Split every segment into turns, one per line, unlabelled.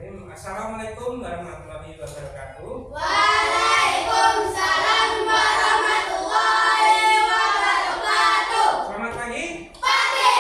Bismillahirrahmanirrahim. Assalamualaikum warahmatullahi wabarakatuh.
Waalaikumsalam warahmatullahi wabarakatuh.
Selamat pagi.
Pagi.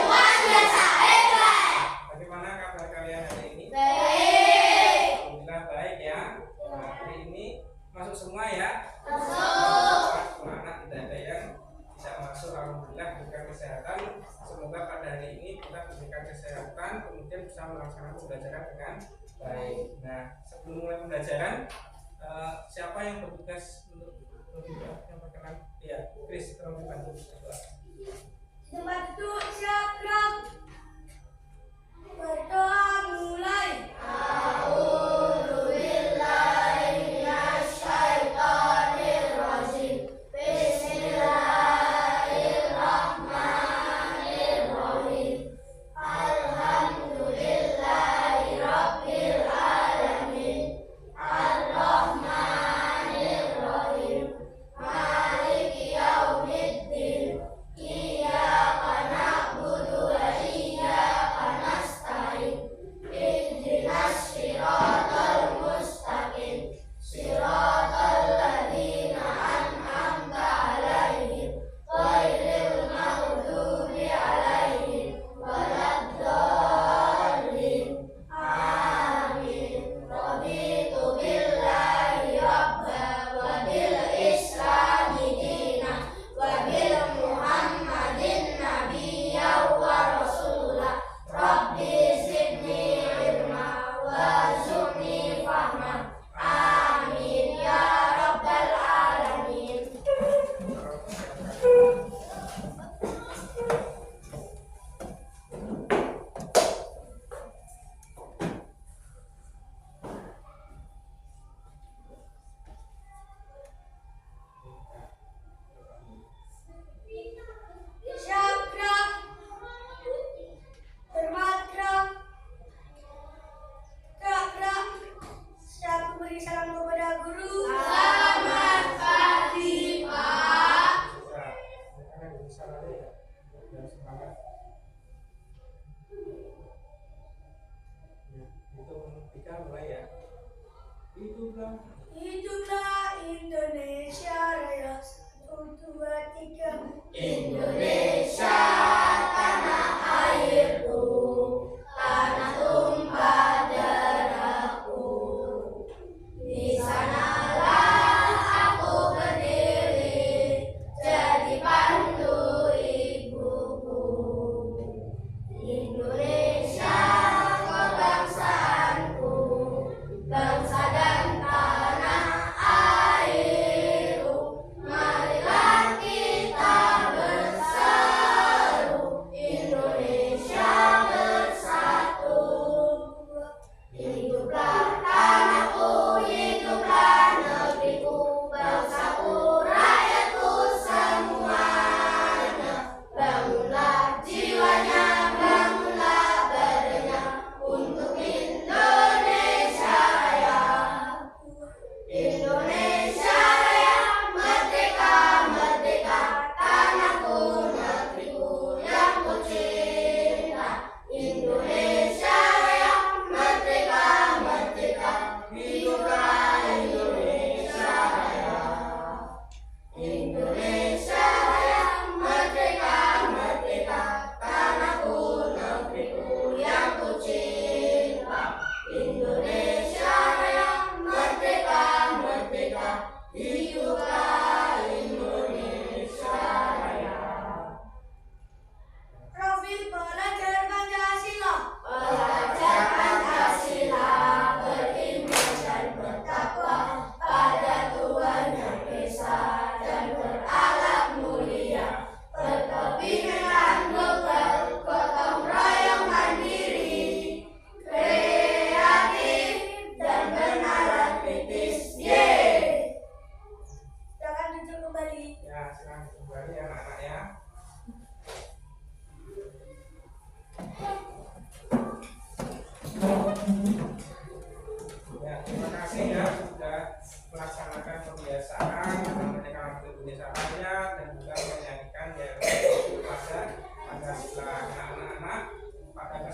Luar biasa hebat.
Bagaimana kabar kalian hari ini?
Baik.
Alhamdulillah baik ya. Nah, hari ini masuk semua ya.
Masuk.
Anak tidak ada yang bisa masuk. Alhamdulillah diberikan kesehatan. Semoga pada hari ini kita diberikan kesehatan, kemudian bisa melaksanakan pembelajaran dengan baik. Nah, sebelum mulai pembelajaran, siapa yang bertugas untuk yang berkenan? Ya, Chris, tolong dibantu berdoa.
Tempat duduk siap. Berdoa mulai. Hiduplah Indonesia Raya. 1, 2, 3.
Indonesia tanah airku, tanah tumpah darahku. Di sanalah aku berdiri, jadi pandu ibuku. Indonesia kebangsaanku, bangsa dan tanah.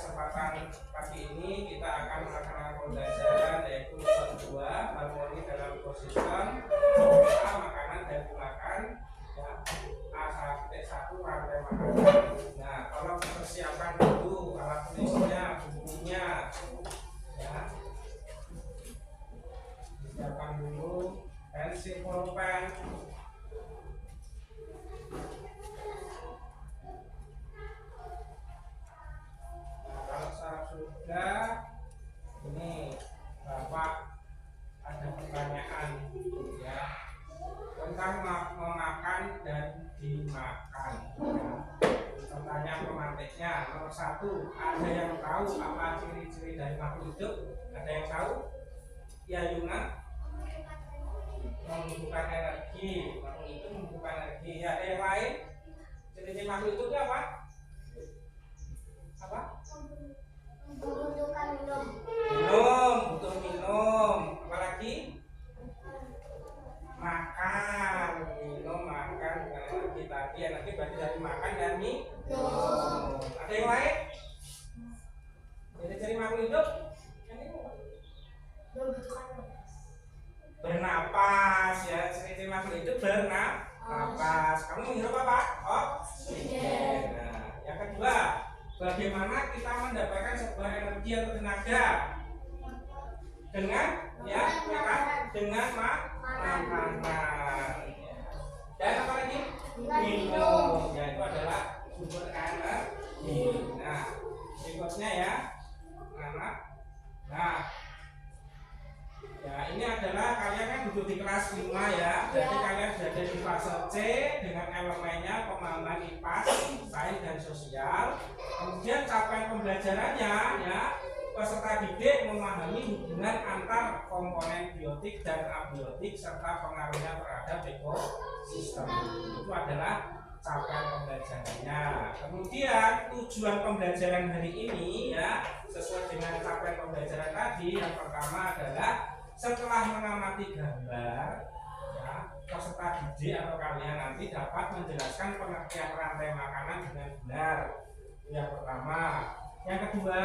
kesempatan pagi ini kita akan melaksanakan pembelajaran yaitu bab 2 harmoni dalam ekosistem, makanan dan dimakan, ya, A1 rantai makanan. Nah, tolong persiapkan dulu alat tulisnya, bukunya, ya. Siapkan dulu pensil pulpen. Kalau sudah, ini Bapak ada pertanyaan, ya, tentang memakan dan dimakan, ya. Pertanyaan pemantiknya nomor 1, ada yang tahu apa ciri-ciri dari makhluk hidup? Ada yang tahu? Ya, Yuna? Membutuhkan energi, makhluk itu membutuhkan energi. Ya, ada yang lain? Ciri-ciri makhluk itu apa? Apa?
Membutuhkan minum.
Minum, butuh minum. Apalagi? Makan, minum, makan, bukan energi tadi. Energi berarti dari makan dan minum. Ada yang lain? Ciri-ciri makhluk hidup? Bernapas, ya. Ciri-ciri makhluk hidup bernapas. Kamu menghirup apa? Oksigen. Nah, yang kedua, bagaimana kita mendapatkan sebuah energi atau tenaga? Dengan, ya, dengan makanan. Dan apa lagi? Minum. Ya, itu adalah sumber energi. Nah, berikutnya ya, anak. Nah, ya, ini adalah kalian kan duduk di kelas 5 ya. Jadi kalian sudah ada di fase C dengan elemennya pemahaman IPA, sains dan sosial. Kemudian capaian pembelajarannya, ya, peserta didik memahami hubungan antar komponen biotik dan abiotik serta pengaruhnya terhadap ekosistem. Itu adalah capaian pembelajarannya. Kemudian tujuan pembelajaran hari ini, ya, sesuai dengan capaian pembelajaran tadi, yang pertama adalah setelah mengamati gambar, ya, peserta didik atau kalian nanti dapat menjelaskan pengertian rantai makanan dengan benar. Itu yang pertama. Yang kedua,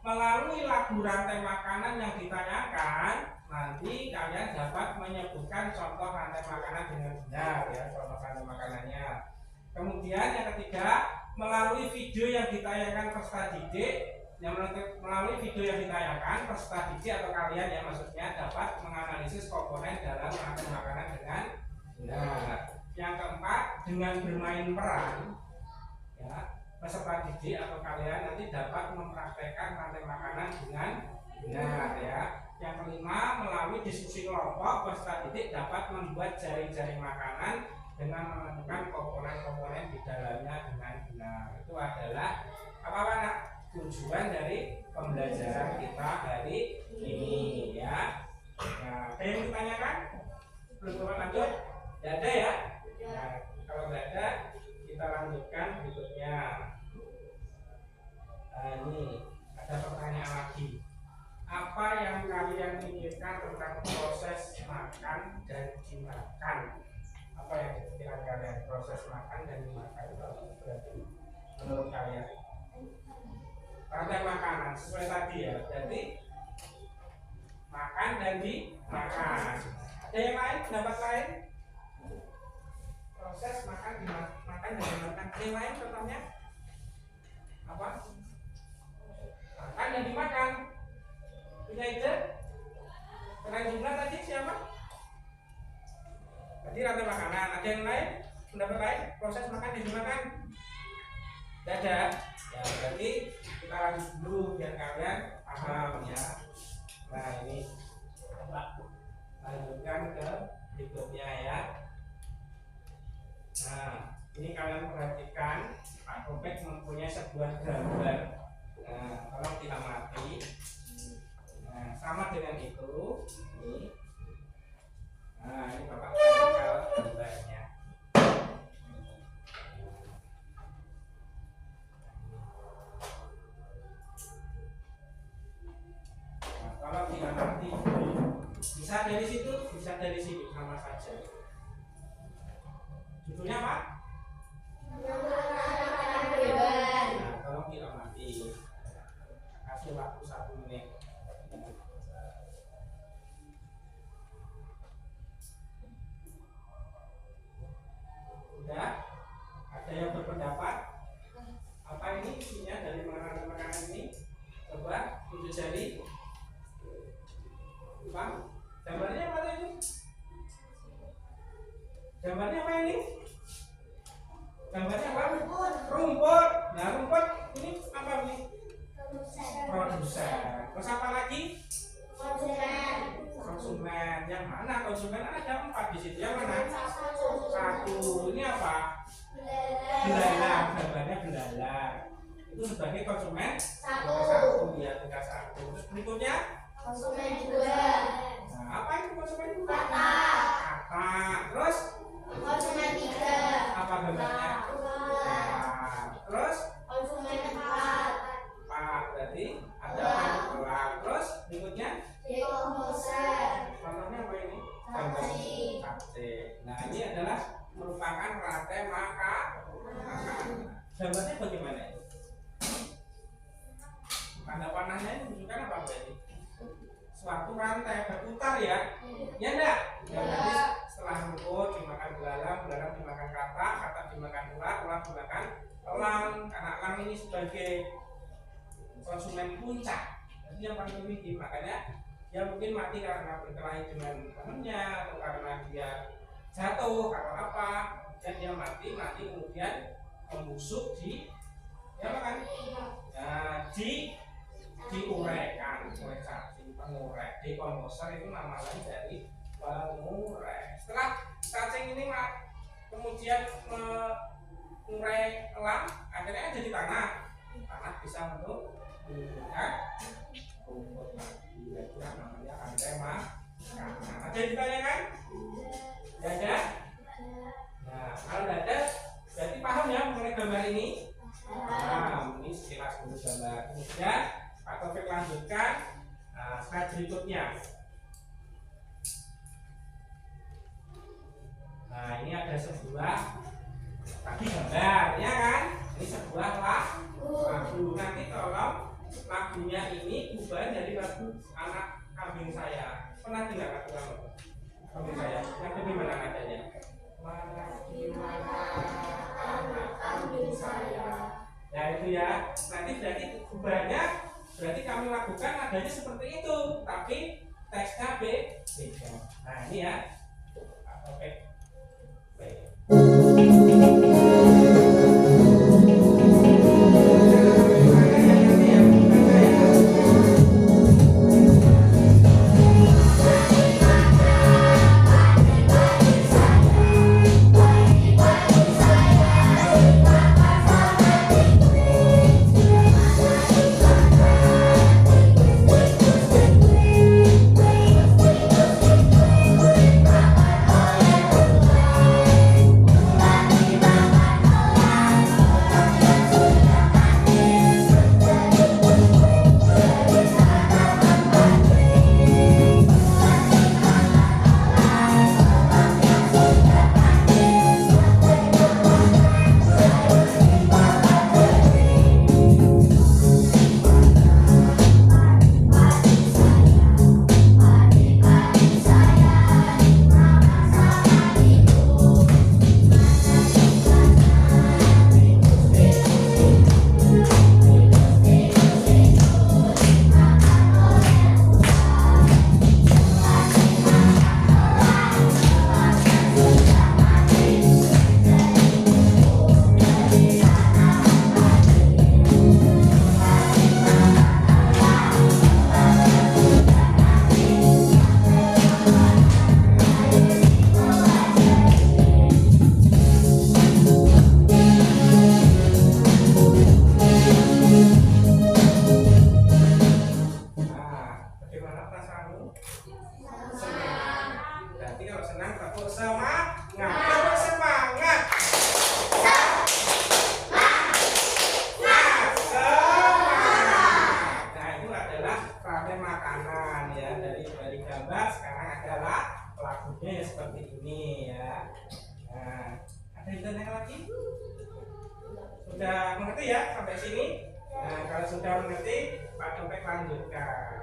melalui lagu rantai makanan yang ditanyakan, nanti kalian dapat menyebutkan contoh rantai makanan dengan benar, ya, contoh rantai makanannya. Kemudian yang ketiga, melalui video yang ditayangkan peserta didik, melalui video yang ditayangkan peserta didik atau kalian, ya, maksudnya dapat menganalisis komponen dalam rantai makanan dengan benar. Yang keempat, dengan bermain peran, ya, peserta didik atau kalian nanti dapat mempraktekkan rantai makanan dengan benar, ya. Yang kelima, melalui diskusi kelompok peserta didik dapat membuat jaring-jaring makanan dengan menentukan komponen-komponen di dalamnya dengan benar. Itu adalah apa, Nak? Tujuan dari pembelajaran kita hari ini, ya. Nah, ada yang ditanyakan? Belum lanjut? Tidak ada, ya? Nah, kalau tidak ada, kita lanjutkan berikutnya. Nah, ini ada pertanyaan lagi. Apa yang kalian pikirkan tentang proses makan dan dimakan? Apa yang dipikirkan kalian proses makan dan dimakan? Berarti menurut kalian rantai makanan sesuai tadi, ya. Jadi makan dan dimakan. Ada yang lain? Pendapat lain? Proses makan dan dimakan. Ada yang lain contohnya? Apa? Makan dan dimakan. Punya ide? Selain jumlah tadi siapa? Tadi rantai makanan. Ada yang lain? Pendapat lain? Proses makan dan dimakan? Tidak ada. Ya, berarti kita lanjut dulu biar kalian paham, ya. Nah, ini lanjutkan ke berikutnya, ya. Nah, ini kalian perhatikan, Pak Kopek mempunyai sebuah gambar. Nah, tolong diamati. Nah, sama dengan itu. Ini. Nah, ini Bapak kasih gambarnya. tunjuk jari. Apa? Gambarnya apa tadi? Gambarnya apa ini? Gambarnya apa? Rumput. Nah, rumput ini apa ini? Produsen. Terus apa lagi? Konsumen. Yang mana konsumen? Ada 4 di situ. Yang mana? 1. Ini apa? Belalang. Gambarnya belalang. Itu sebagai konsumen 1 ya, tinggal 1. Terus berikutnya?
Konsumen 2.
Nah, apa itu konsumen 2?
Kata.
Kata. Terus?
Konsumen 3.
Apa gambarnya? Nah, terus?
Konsumen 4.
Pak, berarti ada pelang. Terus berikutnya?
Dekomposer.
Contohnya apa ini?
Saksi.
Saksi. Nah, ini adalah merupakan rantai makanan. Gambarnya bagaimana ini? Tanda panahnya ini menunjukkan apa berarti? Suatu rantai berputar ya? Ya enggak? Ya, berarti setelah rumput dimakan belalang, belalang dimakan kata, kata dimakan ular, ular dimakan elang. Karena elang ini sebagai konsumen puncak, jadi yang paling tinggi, makanya dia mungkin mati karena berkelahi dengan temannya atau karena dia jatuh atau apa, dan dia mati kemudian membusuk di ya kan? Nah, diuraikan oleh cacing, pengurek. Dekomposer itu nama lain dari pengurek. Setelah cacing ini kemudian mengurai elang, akhirnya jadi tanah bisa untuk rumput lagi. Itu namanya rantai makanan. Ada yang ditanyakan? Ya ada? Nah, kalau tidak ada, berarti paham ya mengenai gambar ini? Nah, ini sekilas dulu gambar. Kemudian Pak Taufik lanjutkan slide berikutnya. Nah, ini ada sebuah tadi gambar, ya kan? Ini sebuah lagu. Nanti tolong lagunya ini ubah dari lagu Anak Kambing Saya. Pernah dengar lagu kambing saya? Yang bagaimana nadanya? Gimana anak kambing saya? Ya itu ya. Nanti berarti ubahnya berarti kami lakukan nadanya seperti itu, tapi teksnya beda. Nah ini ya. Oke. Sudah mengerti ya sampai sini? Nah, kalau sudah mengerti, Pak Taufik lanjutkan.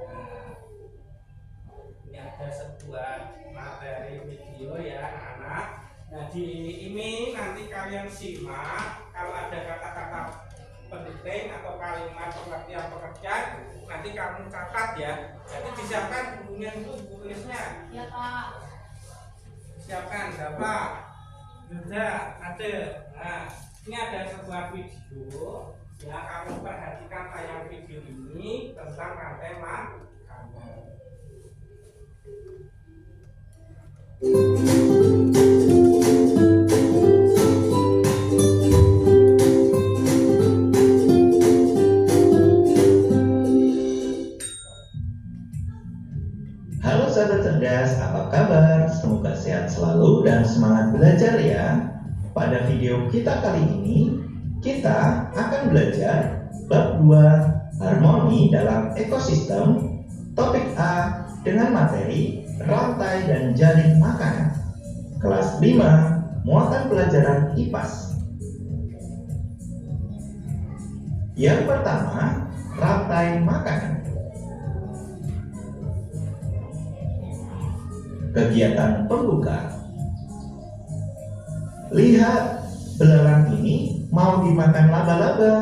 Nah, ini ada sebuah materi video ya anak-anak. Nah, di ini nanti kalian simak. Kalau ada kata-kata penting atau kalimat pengertian pengertian nanti kamu catat ya. Jadi disiapkan bukunya itu, buku tulisnya.
Ya Pak.
Siapkan berapa? Sudah ada. Nah, ini ada sebuah video ya, kamu perhatikan tayang video ini tentang rantai makanan.
Halo sahabat cerdas, apa kabar? Semoga sehat selalu dan semangat belajar ya. Pada video kita kali ini, kita akan belajar bab 2 harmoni dalam ekosistem, topik A dengan materi rantai dan jaring makanan. Kelas 5, muatan pelajaran IPAS. Yang pertama, rantai makanan. Kegiatan pembuka. Lihat, belalang ini mau dimakan laba-laba.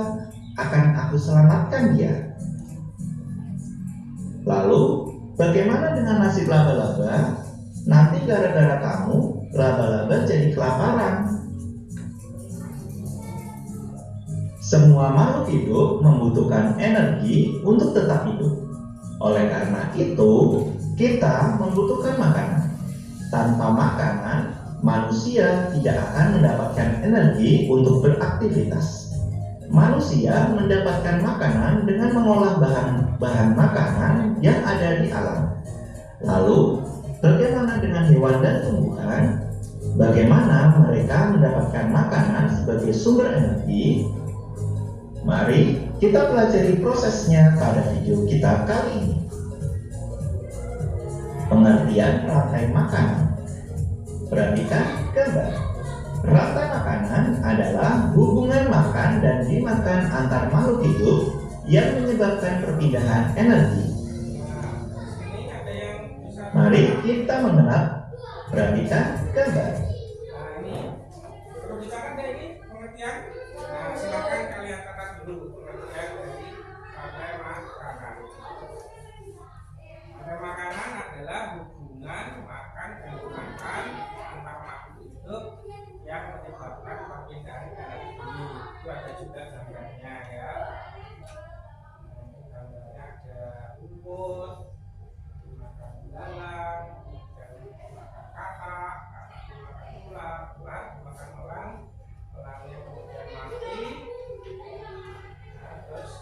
Akan aku selamatkan dia. Lalu, bagaimana dengan nasib laba-laba? Nanti gara-gara kamu, laba-laba jadi kelaparan. Semua makhluk hidup membutuhkan energi untuk tetap hidup. Oleh karena itu, kita membutuhkan makanan. Tanpa makanan, manusia tidak akan mendapatkan energi untuk beraktivitas. Manusia mendapatkan makanan dengan mengolah bahan makanan yang ada di alam. Lalu, bagaimana dengan hewan dan tumbuhan? Bagaimana mereka mendapatkan makanan sebagai sumber energi? Mari kita pelajari prosesnya pada video kita kali ini. Pengertian rantai makanan. Perhatikan gambar. Rantai makanan adalah hubungan makan dan dimakan antar makhluk hidup yang menyebabkan perpindahan energi.
Ini ada yang bisa.
Mari kita mengenal. Perhatikan gambar.
Nah, ini perlu dicatat deh ini pengertian. Nah, silakan kalian catat dulu pengertian dari rantai makanan. Rantai makanan adalah hubungan makan dan dimakan antar makhluk hidup yang menyebabkan perpindahan energi. Itu ada juga gambarnya ya. Gambarnya ada rumput, dimakan belalang, dimakan katak, dimakan ular, dimakan orang, orangnya kemudian mati. Nah, terus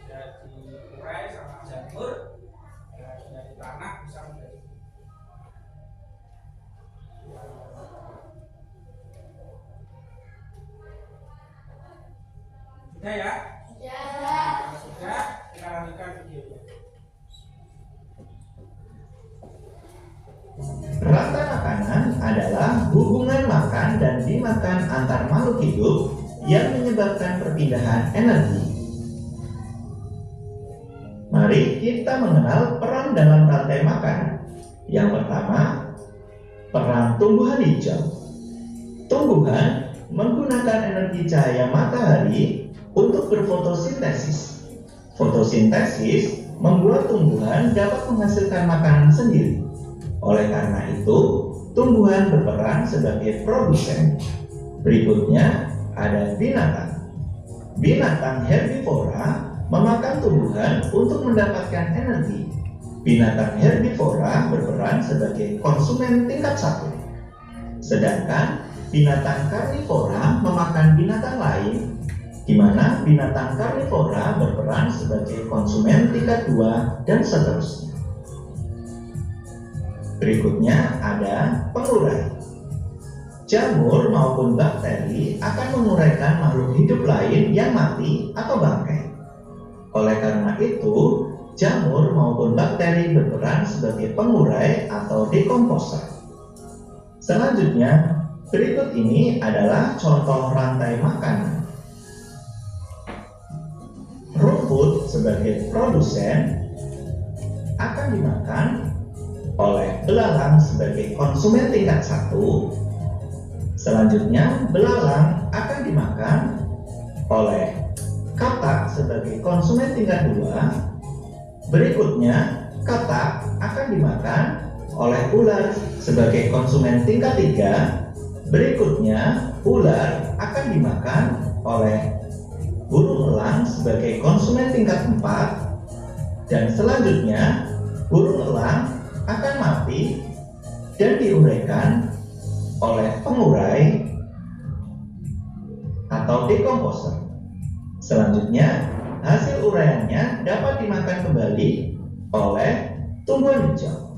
jadi urai sama jamur. Dari tanah bisa menjadi sudah ya? Kalau sudah, kita lanjutkan videonya.
Rantai makanan adalah hubungan makan dan dimakan antar makhluk hidup yang menyebabkan perpindahan energi. Mari kita mengenal peran dalam rantai makanan. Yang pertama, peran tumbuhan hijau. Tumbuhan menggunakan energi cahaya matahari untuk berfotosintesis. Fotosintesis membuat tumbuhan dapat menghasilkan makanan sendiri. Oleh karena itu, tumbuhan berperan sebagai produsen. Berikutnya ada binatang. Binatang herbivora memakan tumbuhan untuk mendapatkan energi. Binatang herbivora berperan sebagai konsumen tingkat 1. Sedangkan binatang karnivora memakan binatang lain, di mana binatang karnivora berperan sebagai konsumen tingkat 2 dan seterusnya. Berikutnya ada pengurai. Jamur maupun bakteri akan menguraikan makhluk hidup lain yang mati atau bangkai. Oleh karena itu, jamur maupun bakteri berperan sebagai pengurai atau dekomposer. Selanjutnya, berikut ini adalah contoh rantai makanan. Rumput sebagai produsen akan dimakan oleh belalang sebagai konsumen tingkat 1. Selanjutnya, belalang akan dimakan oleh katak sebagai konsumen tingkat 2. Berikutnya, katak akan dimakan oleh ular sebagai konsumen tingkat 3. Berikutnya, ular akan dimakan oleh burung elang sebagai konsumen tingkat 4. Dan selanjutnya, burung elang akan mati dan diuraikan oleh pengurai atau dekomposer. Selanjutnya, hasil uraiannya dapat dimakan kembali oleh tumbuhan hijau.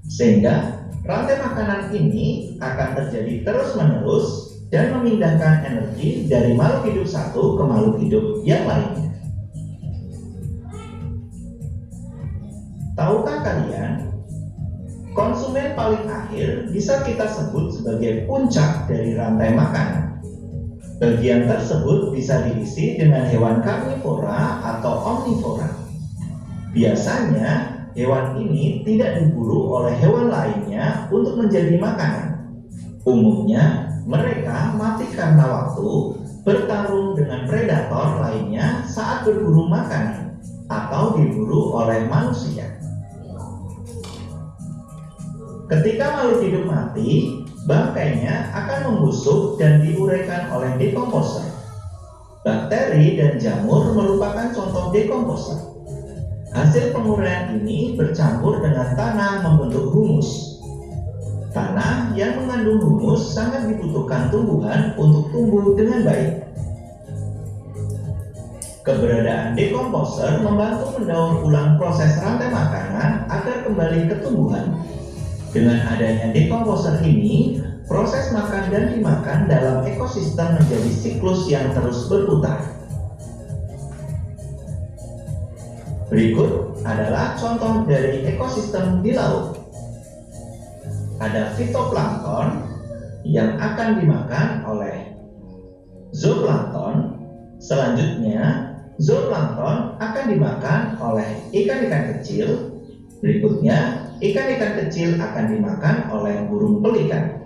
Sehingga rantai makanan ini akan terjadi terus-menerus dan memindahkan energi dari makhluk hidup satu ke makhluk hidup yang lainnya. Tahukah kalian, konsumen paling akhir bisa kita sebut sebagai puncak dari rantai makanan. Bagian tersebut bisa diisi dengan hewan karnivora atau omnivora. Biasanya, hewan ini tidak diburu oleh hewan lainnya untuk menjadi makanan. Umumnya, mereka mati karena waktu bertarung dengan predator lainnya saat berburu makanan atau diburu oleh manusia. Ketika makhluk hidup mati, bangkainya akan membusuk dan diuraikan oleh dekomposer. Bakteri dan jamur merupakan contoh dekomposer. Hasil penguraian ini bercampur dengan tanah membentuk humus. Tanah yang mengandung humus sangat dibutuhkan tumbuhan untuk tumbuh dengan baik. Keberadaan dekomposer membantu mendaur ulang proses rantai makanan agar kembali ke tumbuhan. Dengan adanya dekomposer ini, proses makan dan dimakan dalam ekosistem menjadi siklus yang terus berputar. Berikut adalah contoh dari ekosistem di laut. Ada fitoplankton yang akan dimakan oleh zooplankton. Selanjutnya, zooplankton akan dimakan oleh ikan-ikan kecil. Berikutnya, ikan-ikan kecil akan dimakan oleh burung pelikan.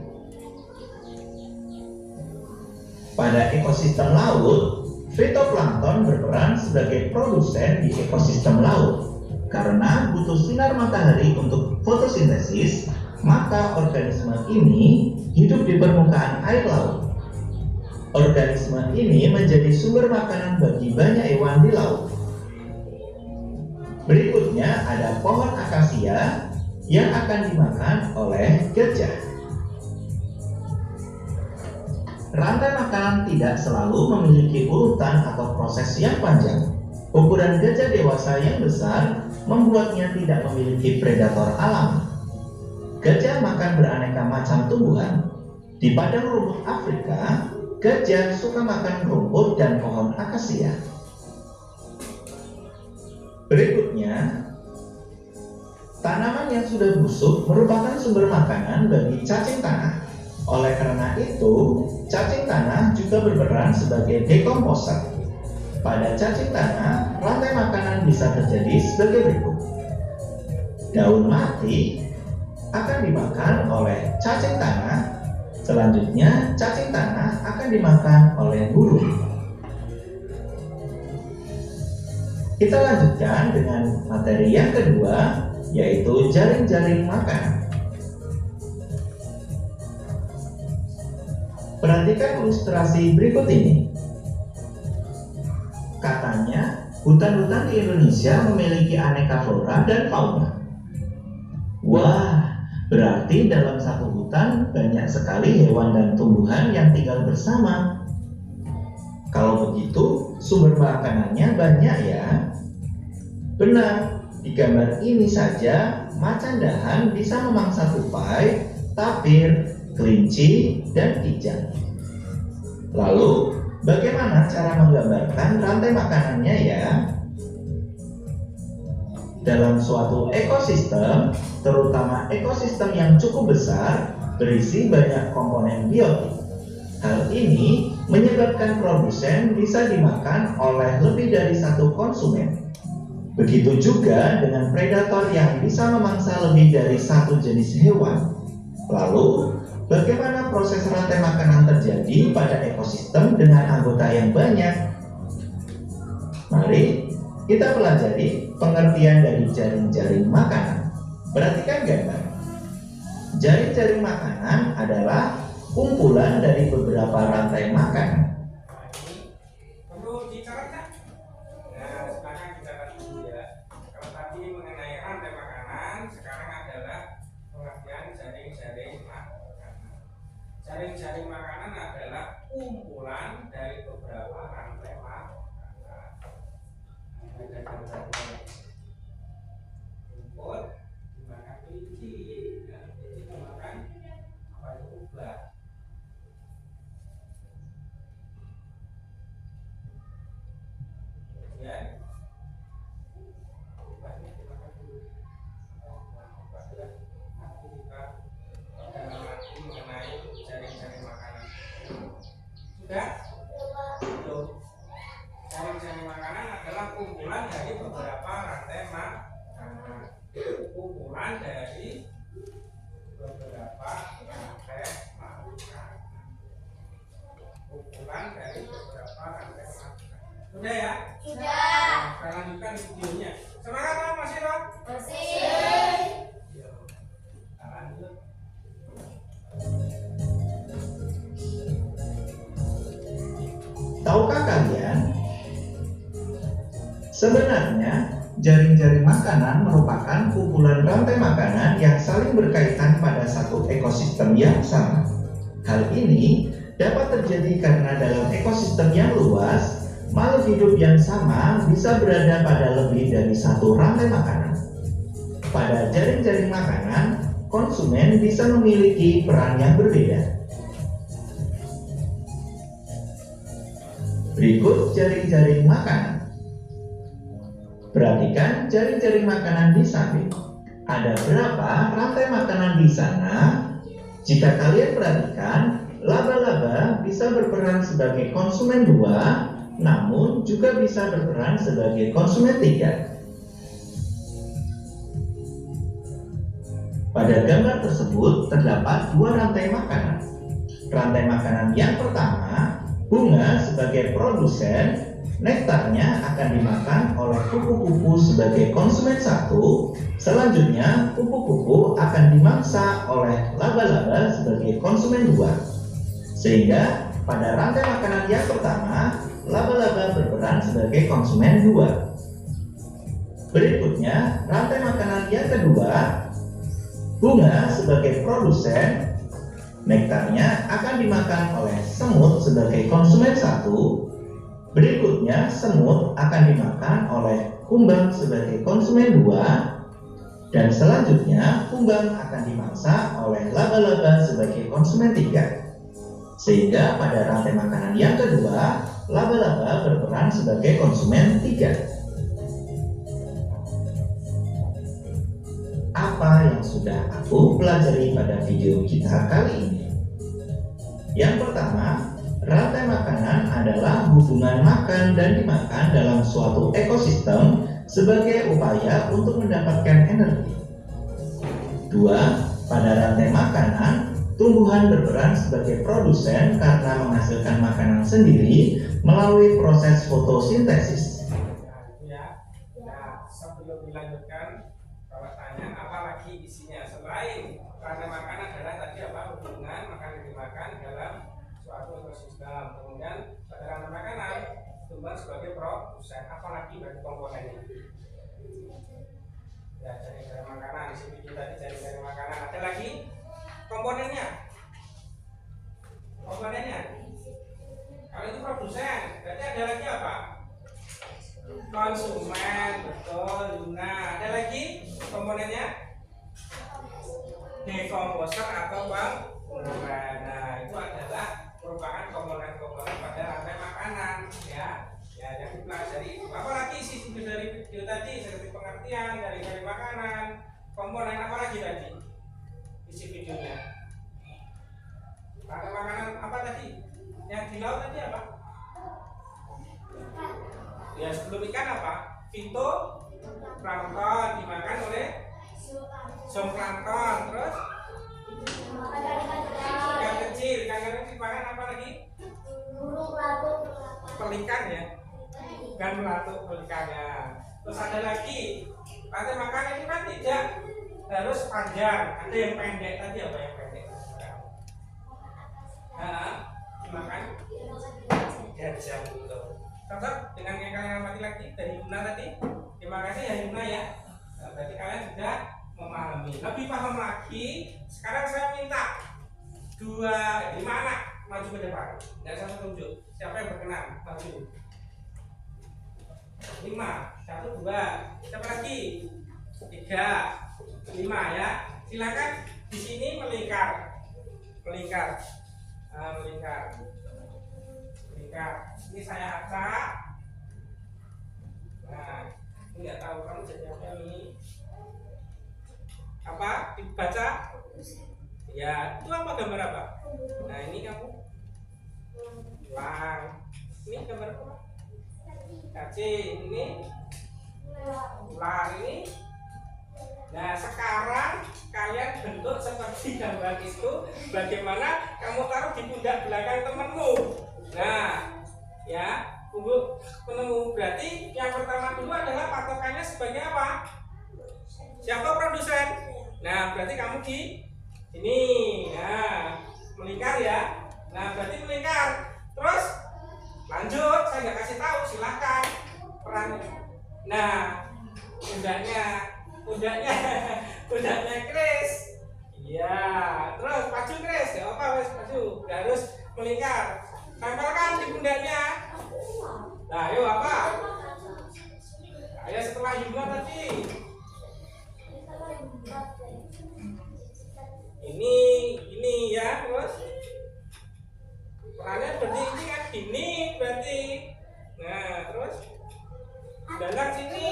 Pada ekosistem laut, fitoplankton berperan sebagai produsen di ekosistem laut. Karena butuh sinar matahari untuk fotosintesis, maka organisme ini hidup di permukaan air laut. Organisme ini menjadi sumber makanan bagi banyak hewan di laut. Berikutnya ada pohon akasia yang akan dimakan oleh gajah. Rantai makanan tidak selalu memiliki urutan atau proses yang panjang. Ukuran gajah dewasa yang besar membuatnya tidak memiliki predator alami. Gajah makan beraneka macam tumbuhan. Di padang rumput Afrika, gajah suka makan rumput dan pohon akasia. Berikutnya, tanaman yang sudah busuk merupakan sumber makanan bagi cacing tanah. Oleh karena itu, cacing tanah juga berperan sebagai dekomposer. Pada cacing tanah, rantai makanan bisa terjadi sebagai berikut. Daun mati akan dimakan oleh cacing tanah. Selanjutnya, cacing tanah akan dimakan oleh burung. Kita lanjutkan dengan materi yang kedua, yaitu jaring-jaring makanan. Perhatikan ilustrasi berikut ini. Katanya, hutan-hutan di Indonesia memiliki aneka flora dan fauna. Wah, berarti dalam satu hutan banyak sekali hewan dan tumbuhan yang tinggal bersama. Kalau begitu, sumber makanannya banyak ya. Benar, di gambar ini saja macan dahan bisa memangsa tupai, tapir, kelinci, dan kijang. Lalu, bagaimana cara menggambarkan rantai makanannya ya? Dalam suatu ekosistem, terutama ekosistem yang cukup besar, berisi banyak komponen biotik. Hal ini menyebabkan produsen bisa dimakan oleh lebih dari satu konsumen. Begitu juga dengan predator yang bisa memangsa lebih dari satu jenis hewan. Lalu, bagaimana proses rantai makanan terjadi pada ekosistem dengan anggota yang banyak. Mari kita pelajari pengertian dari jaring-jaring makanan. Perhatikan gambar. Jaring-jaring makanan adalah kumpulan dari beberapa rantai makanan.
Perlu dicatat. Nah, sekarang dicatat dulu ya. Kalau tadi mengenai rantai makanan, sekarang adalah pengertian jaring-jaring makanan. Jaring-jaring makanan adalah kumpulan dari beberapa rantai makanan. Ada gambarnya. Rumput dimakan kelinci, dan kelinci dimakan apa itu ubah. Kemudian ubahnya dimakan dulu. Ubah adalah nanti kita akan mengerti mengenai jaring-jaring makanan. Sudah? Belum. Jaring-jaring makanan adalah kumpulan dari beberapa rantai makanan. Kumpulan dari beberapa rantai makanan. Kumpulan dari beberapa rantai makanan. Sudah ya?
Sudah.
Nah, kita lanjutkan videonya. Semangat Om, masih Om?
Masih.
Yo, kita lanjut.
Tahukah kalian? Sebenarnya, jaring-jaring makanan merupakan kumpulan rantai makanan yang saling berkaitan pada satu ekosistem yang sama. Hal ini dapat terjadi karena dalam ekosistem yang luas, makhluk hidup yang sama bisa berada pada lebih dari satu rantai makanan. Pada jaring-jaring makanan, konsumen bisa memiliki peran yang berbeda. Berikut jaring-jaring makanan. Perhatikan jaring-jaring makanan di samping. Ada berapa rantai makanan di sana? Jika kalian perhatikan, laba-laba bisa berperan sebagai konsumen 2, namun juga bisa berperan sebagai konsumen 3. Pada gambar tersebut terdapat dua rantai makanan. Rantai makanan yang pertama, bunga sebagai produsen, nektarnya akan dimakan oleh kupu-kupu sebagai konsumen 1. Selanjutnya, kupu-kupu akan dimangsa oleh laba-laba sebagai konsumen 2. Sehingga pada rantai makanan yang pertama, laba-laba berperan sebagai konsumen 2. Berikutnya, rantai makanan yang kedua, bunga sebagai produsen, nektarnya akan dimakan oleh semut sebagai konsumen 1. Berikutnya, semut akan dimakan oleh kumbang sebagai konsumen 2. Dan selanjutnya, kumbang akan dimangsa oleh laba-laba sebagai konsumen 3. Sehingga pada rantai makanan yang kedua, laba-laba berperan sebagai konsumen 3. Apa yang sudah aku pelajari pada video kita kali ini? Yang pertama, rantai makanan adalah hubungan makan dan dimakan dalam suatu ekosistem sebagai upaya untuk mendapatkan energi. 2. Pada rantai makanan, tumbuhan berperan sebagai produsen karena menghasilkan makanan sendiri melalui proses fotosintesis.
Nah, sebelum dilanjutkan, kalau tanya apa lagi isinya selain rantai makanan adalah tadi apa hubungan makan dan dimakan dalam suatu ekosistem. Kemudian pada rantai makanan tumbuhan sebagai produsen, apalagi bagi komponennya. Ya, jaring-jaring makanan di sini kita tadi jaring-jaring makanan. Ada lagi komponennya. Kalau itu produsen, berarti ada lagi apa? Konsumen, betul. Nah, ada lagi komponennya? Dekomposer atau pengurang. Nah, itu adalah merupakan komponen-komponen pada rantai makanan, ya. Ya, yang dipelajari. Apalagi isi dari video tadi seperti pengertian dari makanan, komponen apa lagi tadi? Isi videonya. Rantai makanan apa tadi? Yang di laut tadi apa? Ya, sebelum ikan apa? Fitoplankton dimakan oleh zooplankton. Terus Ikan kecil dimakan apa lagi?
burung latuk
Pelikan ya. Bukan melatu pelikannya. Terus ada lagi, rantai makan itu kan tidak harus panjang. Ada yang pendek tadi, apa yang pendek? Nah, dimakan gajah itu. Cocok dengan yang kalian amati lagi dari Yuna tadi. Terima kasih ya Yuna ya. Nah, berarti kalian sudah memahami. Lebih paham lagi. Sekarang saya minta 5 anak maju ke depan. Dan saya tunjuk siapa yang berkenan maju. 5, 1, 2. Siapa lagi? 3, 5 ya. Silakan di sini melingkar. Melingkar. Ini saya acak. Nah, ini nggak tahu kamu jadi apa nih? Apa? Dibaca? Ya, itu apa gambar apa? Nah, ini kamu ulang. Ini gambar apa? Cacing. Ini ular ini. Nah, sekarang kalian bentuk seperti gambar itu. Bagaimana kamu taruh di pundak belakang temanmu. Nah, ya, tunggu penemu. Berarti yang pertama dulu adalah patokannya sebagai apa? Siapa produsen? Nah, berarti kamu di sini. Nah, melingkar ya. Nah, berarti melingkar. Terus lanjut, saya nggak kasih tahu, silakan perannya. Nah, pundaknya Chris. Iya, terus maju Chris. Ya apa wes maju. Harus melingkar. Tempelkan di pundaknya. Nah, ayo apa? Ayo setelah Yuna tadi. Ini ya, terus perannya berarti ini kan gini berarti. Nah, terus dalam sini.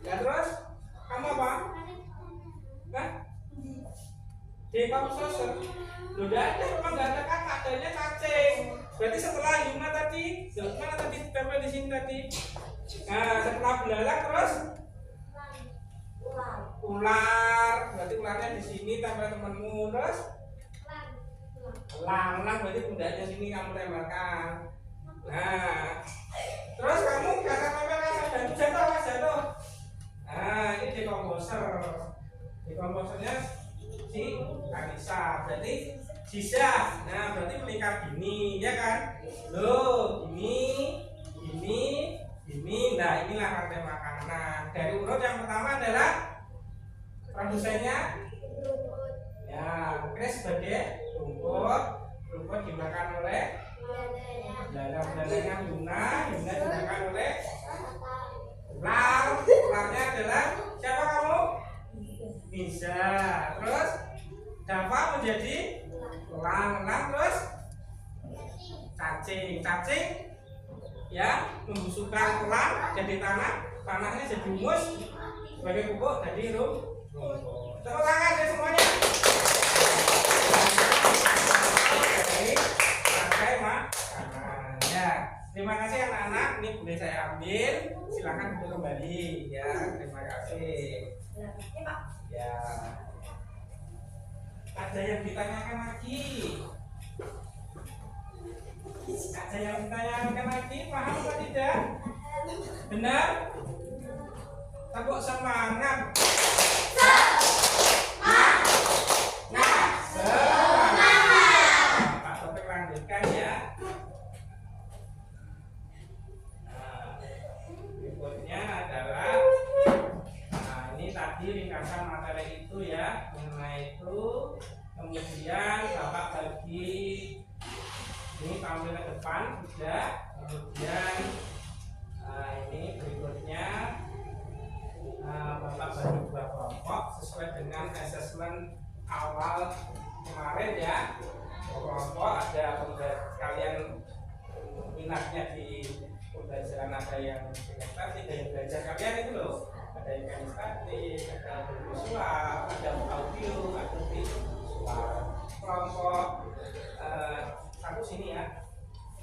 Ya terus kamu apa? Nah, di kamu sosok. Udah ada, memang nggak ada kata, adanya cacing. Berarti setelah Yuna tadi, mana tadi tempel di sini tadi? Nah, setelah belalang terus ular. Berarti ularnya di sini tempel temanmu. Terus elang berarti pundaknya sini kamu tempelkan. Nah, terus kamu jangan tempelkan jatuh. Nah, ini dekomposernya si Anissa. Berarti sisa. Nah, berarti melingkar gini, ya kan? Loh, ini. Nah, inilah rantai makanan. Dari urut yang pertama adalah produsennya. Ya, Chris sebagai rumput dimakan oleh belalangnya Yuna dimakan oleh ularnya adalah siapa kamu? Bisa. Terus Dava menjadi elang terus cacing ya membusukkan elang jadi tanahnya jadi humus sebagai pupuk jadi rumput. Tepuk tangan ya semuanya. Pakai makanan ya. Terima kasih anak-anak. Ini boleh saya ambil. Silakan duduk kembali ya. Terima kasih. Ya. Ada yang ditanyakan lagi? Paham atau tidak? Benar? Tepuk semangat. Pak Topik lanjutkan ya. Berikutnya adalah ini tadi ringkasan materi itu ya, mengenai itu. Kemudian Bapak bagi ini tampil ke depan sudah. Kemudian ini berikutnya Bapak bagi 2 kelompok sesuai dengan asesmen awal kemarin ya. Kelompok ada kalian minatnya di pembelajaran, ada yang statik, ada yang belajar kalian itu loh. Ada yang statik, ada visual, ada audio, ada visual. Kelompok satu sini ya,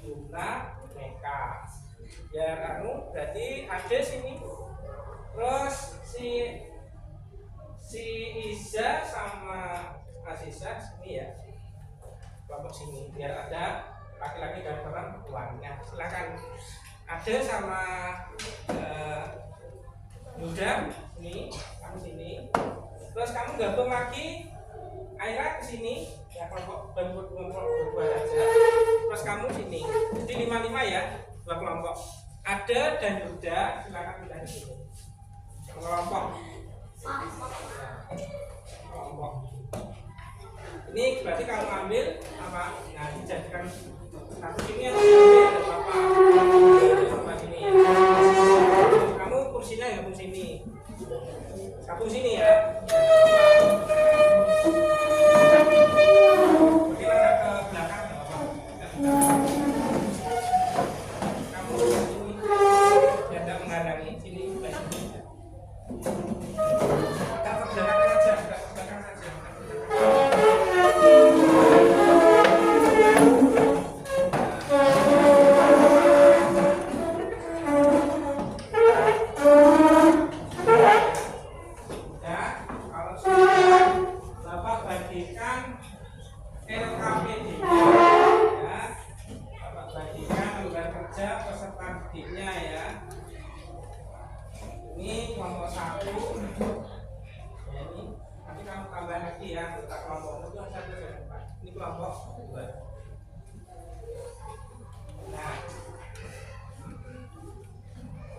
Yuna, Meka. Ya kamu berarti ada sini. Terus si Iza sama Aziza sini ya, kelompok sini biar ada laki-laki dan perempuan. Nah, silakan ada sama Yuda sini, kamu sini. Terus kamu gabung lagi Aira ke sini ya, kelompok berdua aja. Terus kamu sini. Jadi 5-5 ya, 2 kelompok. Ada dan Yuda silakan pindah ke sini. Kelompok. Kelompok. Ini berarti kamu ambil apa? Nah, dijadikan satu sini yang ambil apa? Sama sini ya. Kamu kursinya gabung sini. Gabung sini ya. Mungkin ada ke belakang enggak apa-apa. Kamu sini. Ya enggak menghalangi sini ke sini. Enggak ke belakang aja, enggak ke belakang saja.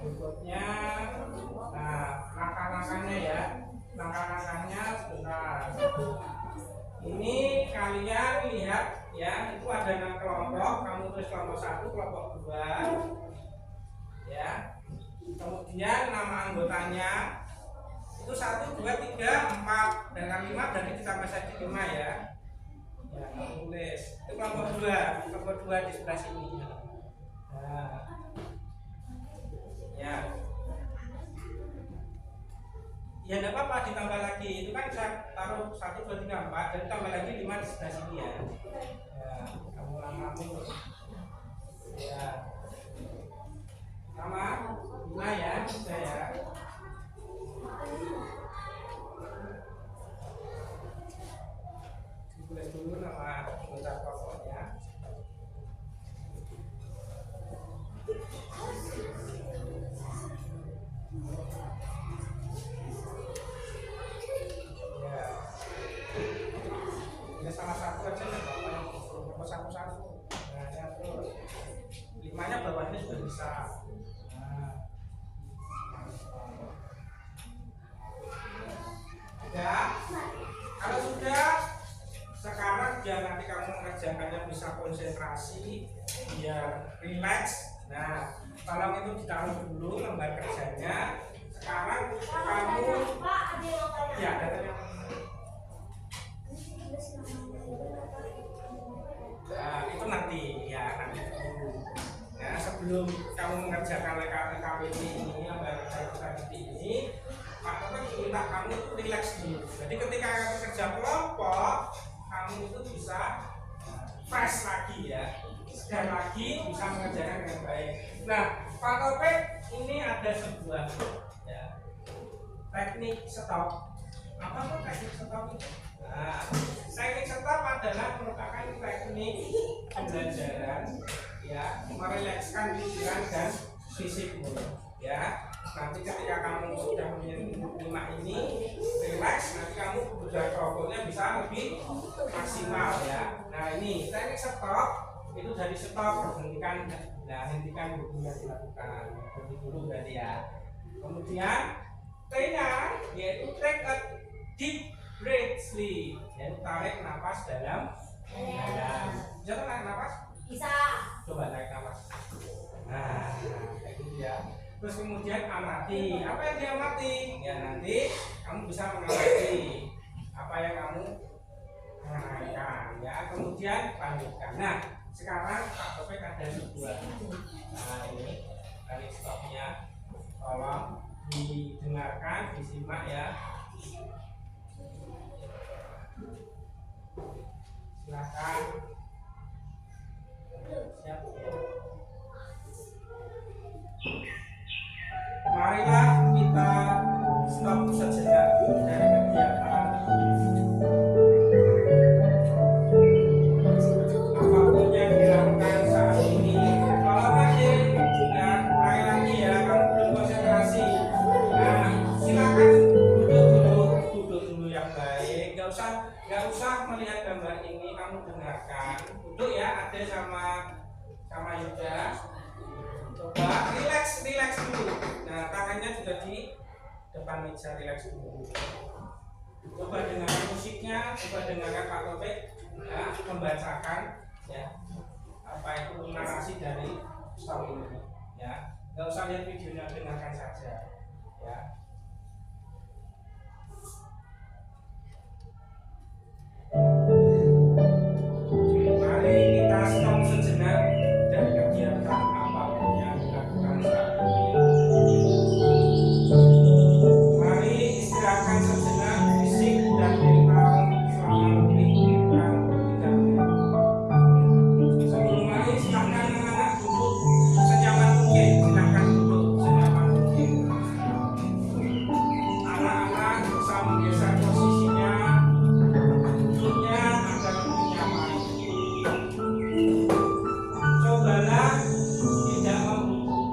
Berikutnya, nah langkah-langkahnya ya, langkah-langkahnya sebentar. Ini kalian lihat ya, itu ada 6 kelompok, kamu tulis kelompok 1, kelompok 2, ya. Kemudian nama anggotanya itu 1, 2, 3, 4 dan 5 berarti ditambah saja 5 ya. Ya, kamu tulis. Itu kelompok 2 di sebelah sini. Nah. Ya, ya enggak apa-apa ditambah lagi. Itu kan saya taruh 1, 2, 3, 4 dan tambah lagi 5 di sebelah sini ya. Ya, kamu lamamu. Ya, sama 5 ya, sudah ya. Ditulis dulu nama anggota kelompoknya. Ya, salah satu aja nggak apa-apa, apa satu-satu. Nah, ya terus 5-nya bawahnya sudah bisa. Nah, ya, kalau sudah sekarang biar nanti kamu mengerjakannya bisa konsentrasi, biar relax. Nah, tolong itu ditaruh dulu lembar kerjanya. Sekarang kamu ya datanya. Nah, itu nanti ya nanti dulu. Nah, sebelum kamu mengerjakan LKPD ini lembar kerja ini, Pak Toto minta kamu relax dulu. Jadi ketika kamu kerja kelompok, kamu itu bisa fresh lagi ya, segar lagi, bisa mengerjakan dengan baik. Nah, Pak Topik ini ada sebuah ya, teknik stop. Apa tuh teknik stop itu? Nah, teknik stop adalah merupakan teknik pembelajaran ya, merilekskan pikiran dan fisikmu ya. Nanti ketika kamu sudah menerima ini relax, nanti kamu bekerja kelompoknya bisa lebih maksimal ya. Nah, ini teknik stop itu dari stop hentikan, nah hentikan hubungan dilakukan berhenti dulu berarti ya. Kemudian T-nya yaitu take a deep breath, sleep, yaitu tarik nafas dalam. Bisa tarik nafas?
Bisa.
Coba tarik nafas. Nah, kayak gitu ya. Terus kemudian amati. Apa yang diamati? Ya nanti kamu bisa mengamati apa yang kamu perhatikan ya. Kemudian lanjutkan. Nah, sekarang Pak Topik ada sebuah. Nah, ini dari stopnya. Tolong didengarkan, disimak ya. Silakan. Siap. Marilah kita stop sejenak dari kegiatan Kama Yuda. Coba relax dulu. Nah, tangannya juga di depan meja, relax dulu. Coba dengarkan musiknya, coba dengarkan Pak Taufik ya, membacakan ya apa itu narasi dari Ustaz ini ya. Nggak usah lihat videonya, dengarkan saja ya. Mari kita stop sejenak dari kegiatan apapun yang dilakukan saat ini. Mari istirahatkan sejenak fisik dan mental selama lebih kurang 3 menit. Sebelum mari silakan anak-anak duduk senyaman mungkin. Silakan duduk senyaman mungkin. Anak-anak bisa menggeser posisinya, duduknya agar lebih nyaman. Cobalah tidak membungkuk,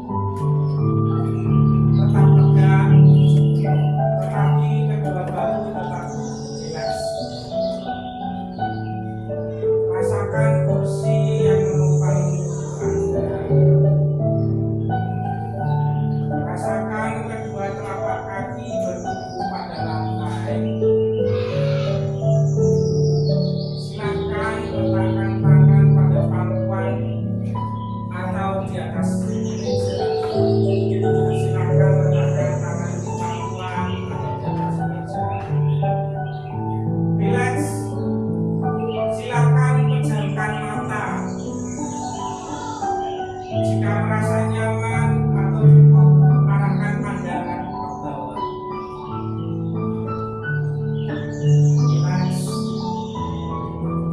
tetap tegak, tetapi kedua bahu tetap rileks. Rasakan kursi yang menopang tubuh Anda. Rasakan kedua telapak kaki bertumpu pada lantai. Silakan letakkan tangan pada pangkuan atau di atas meja. Silakan letakkan tangan di pangkuan atau di atas meja. Relax. Silakan pejamkan mata. Jika merasa nyaman atau cukup, arahkan pandangan ke bawah. Relax.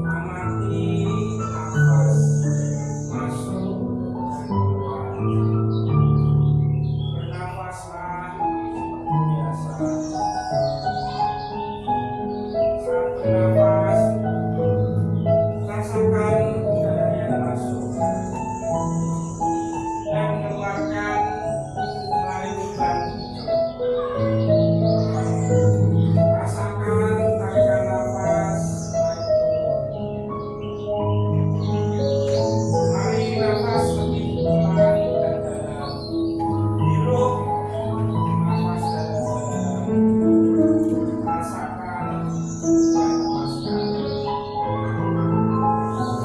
Amati nafas masuk dan keluar. Bernafaslah seperti biasa. Saat bernafas, rasakan udara yang masuk dan keluarkan melalui lubang hidung. Rasakan tarikan nafas naik turun. Mari nafas lebih pelan dan dalam. Hirup nafas dalam-dalam. Rasakan dan lepaskan.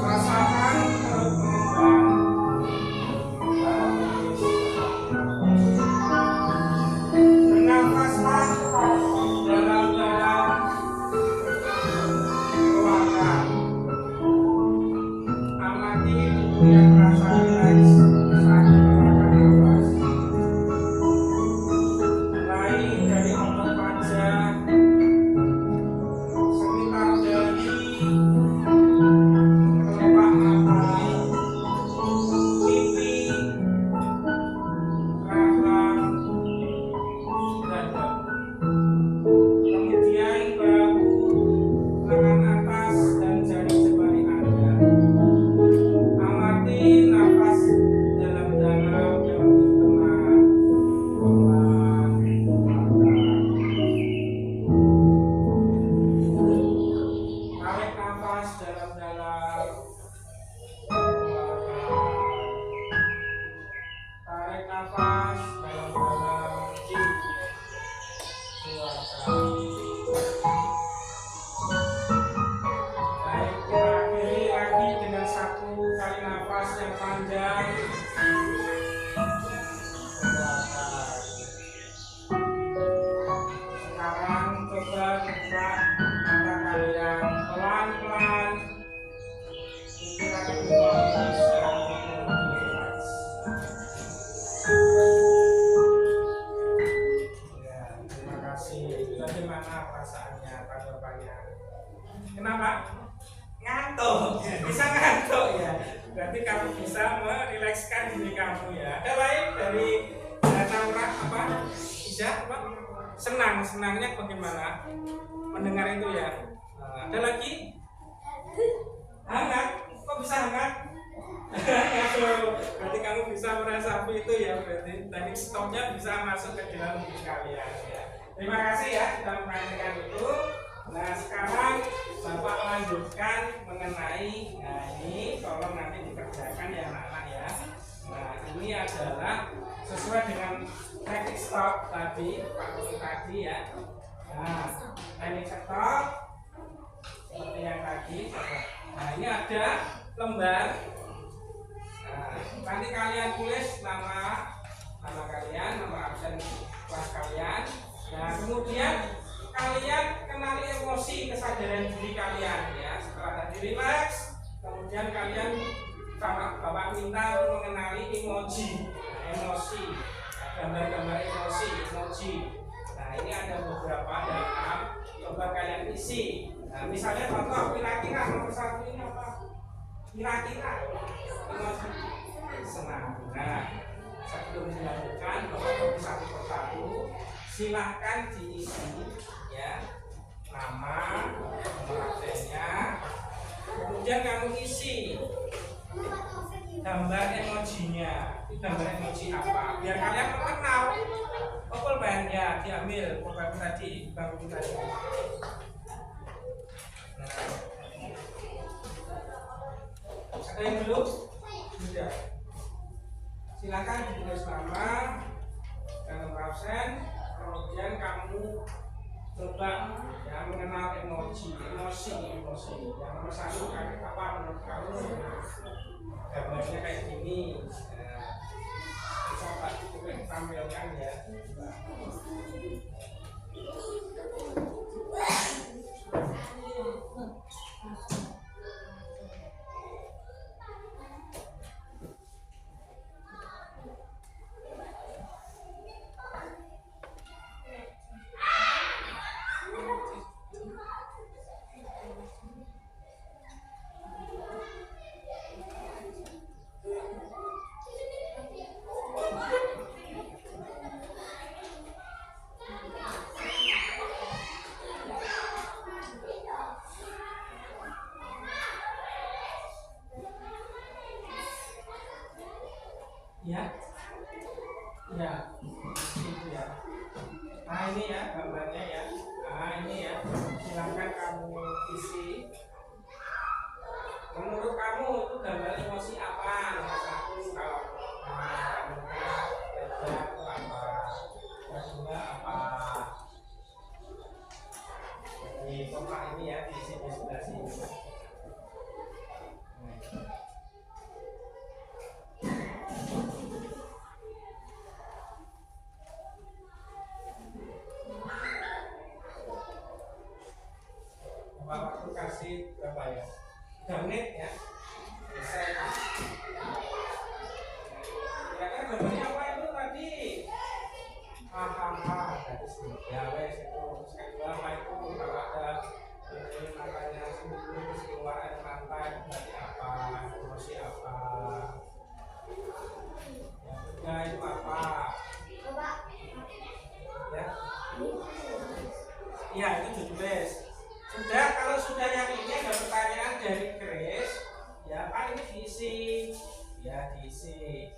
Rasakan perut mengembang. Bernafaslah dalam-dalam, keluarkan. Amati tubuh yang terasa rileks saat mengeluarkan nafas. Mulai dari otot wajah, sekitar dahi, kelopak mata, pipi, rahang, dada. Kemudian bahu, lengan atas dan jari jemari Anda. Amati nafas dalam-dalam yang lebih tenang, pelan, keluarkan. Tarik nafas dalam-dalam, keluarkan. Tarik nafas dalam-dalam, keluarkan. Baik, kita akhiri lagi dengan 1 kali nafas yang panjang. Keluarkan. Sekarang coba buka mata kalian pelan-pelan. Pikiran kembali secara rileks. Ya, terima kasih. Bagaimana perasaannya, tanggapannya? Kenapa? Ngantuk. Bisa ngantuk ya. Berarti kamu bisa merilekskan diri kamu ya. Ada lain dari Naura apa? Iza apa? Senangnya bagaimana? Mendengar itu ya. Ada lagi? Hangat? Kok bisa hangat? Berarti kamu bisa merasapi itu ya. Berarti teknik stopnya bisa masuk ke dalam diri kalian ya. Terima kasih ya sudah memperhatikan itu. Nah sekarang Bapak lanjutkan mengenai, nah ini tolong nanti dikerjakan ya anak-anak ya. Nah, ini adalah sesuai dengan teknik stop tadi, ya. Nah, teknik stop seperti yang tadi. Nah, ini ada lembar. Nah, nanti kalian tulis nama kalian, nama absen kelas kalian. Nah, kemudian kalian kenali emosi kesadaran diri kalian ya. Setelah tadi relax, kemudian kalian sama Bapak minta untuk mengenali emosi, gambar-gambar emoji. Nah, ini ada beberapa dalam coba kalian isi. Nah, misalnya contoh kira-kira nomor 1 ini apa? Kira-kira emoji senang. Nah, sebelum dilakukan Bapak satu persatu silahkan diisi ya, nama, nomor absennya, kemudian kamu isi gambar emojinya. Gambar emoji apa? Biar kalian mengenal. Pulpennya diambil, pulpen tadi, bangku tadi. Nah, ada yang belum? Sudah. Silakan ditulis nama dan nomor absen. Kemudian kamu coba ya mengenal emosi. Yang nomor 1 kayak apa menurut kamu? Gambarnya kayak gini. Nah, coba tampilkan ya. Ya, itu ya. Nah, ini ya gambarnya ya. Nah, ini ya. Silakan kamu isi. Menurut kamu itu gambar emosi apa? Nomor 1 kalau beda itu apa? Kedua apa? Di kotak ini ya, diisi di sebelah sini. Waktu kasih berapa ya? 3 menit ya. Selesai. Kira-kira gambarnya apa itu tadi? Gadis ya wes itu. Kedua apa itu? Kalau ada ini makanya sembunyi keluar air mata itu berarti apa? Emosi apa? Yang ketiga itu apa? Ya. Iya, itu ditulis. Sudah, kalau sudah yang ini ada pertanyaan dari Grace, ya Pak ini diisi, ya diisi.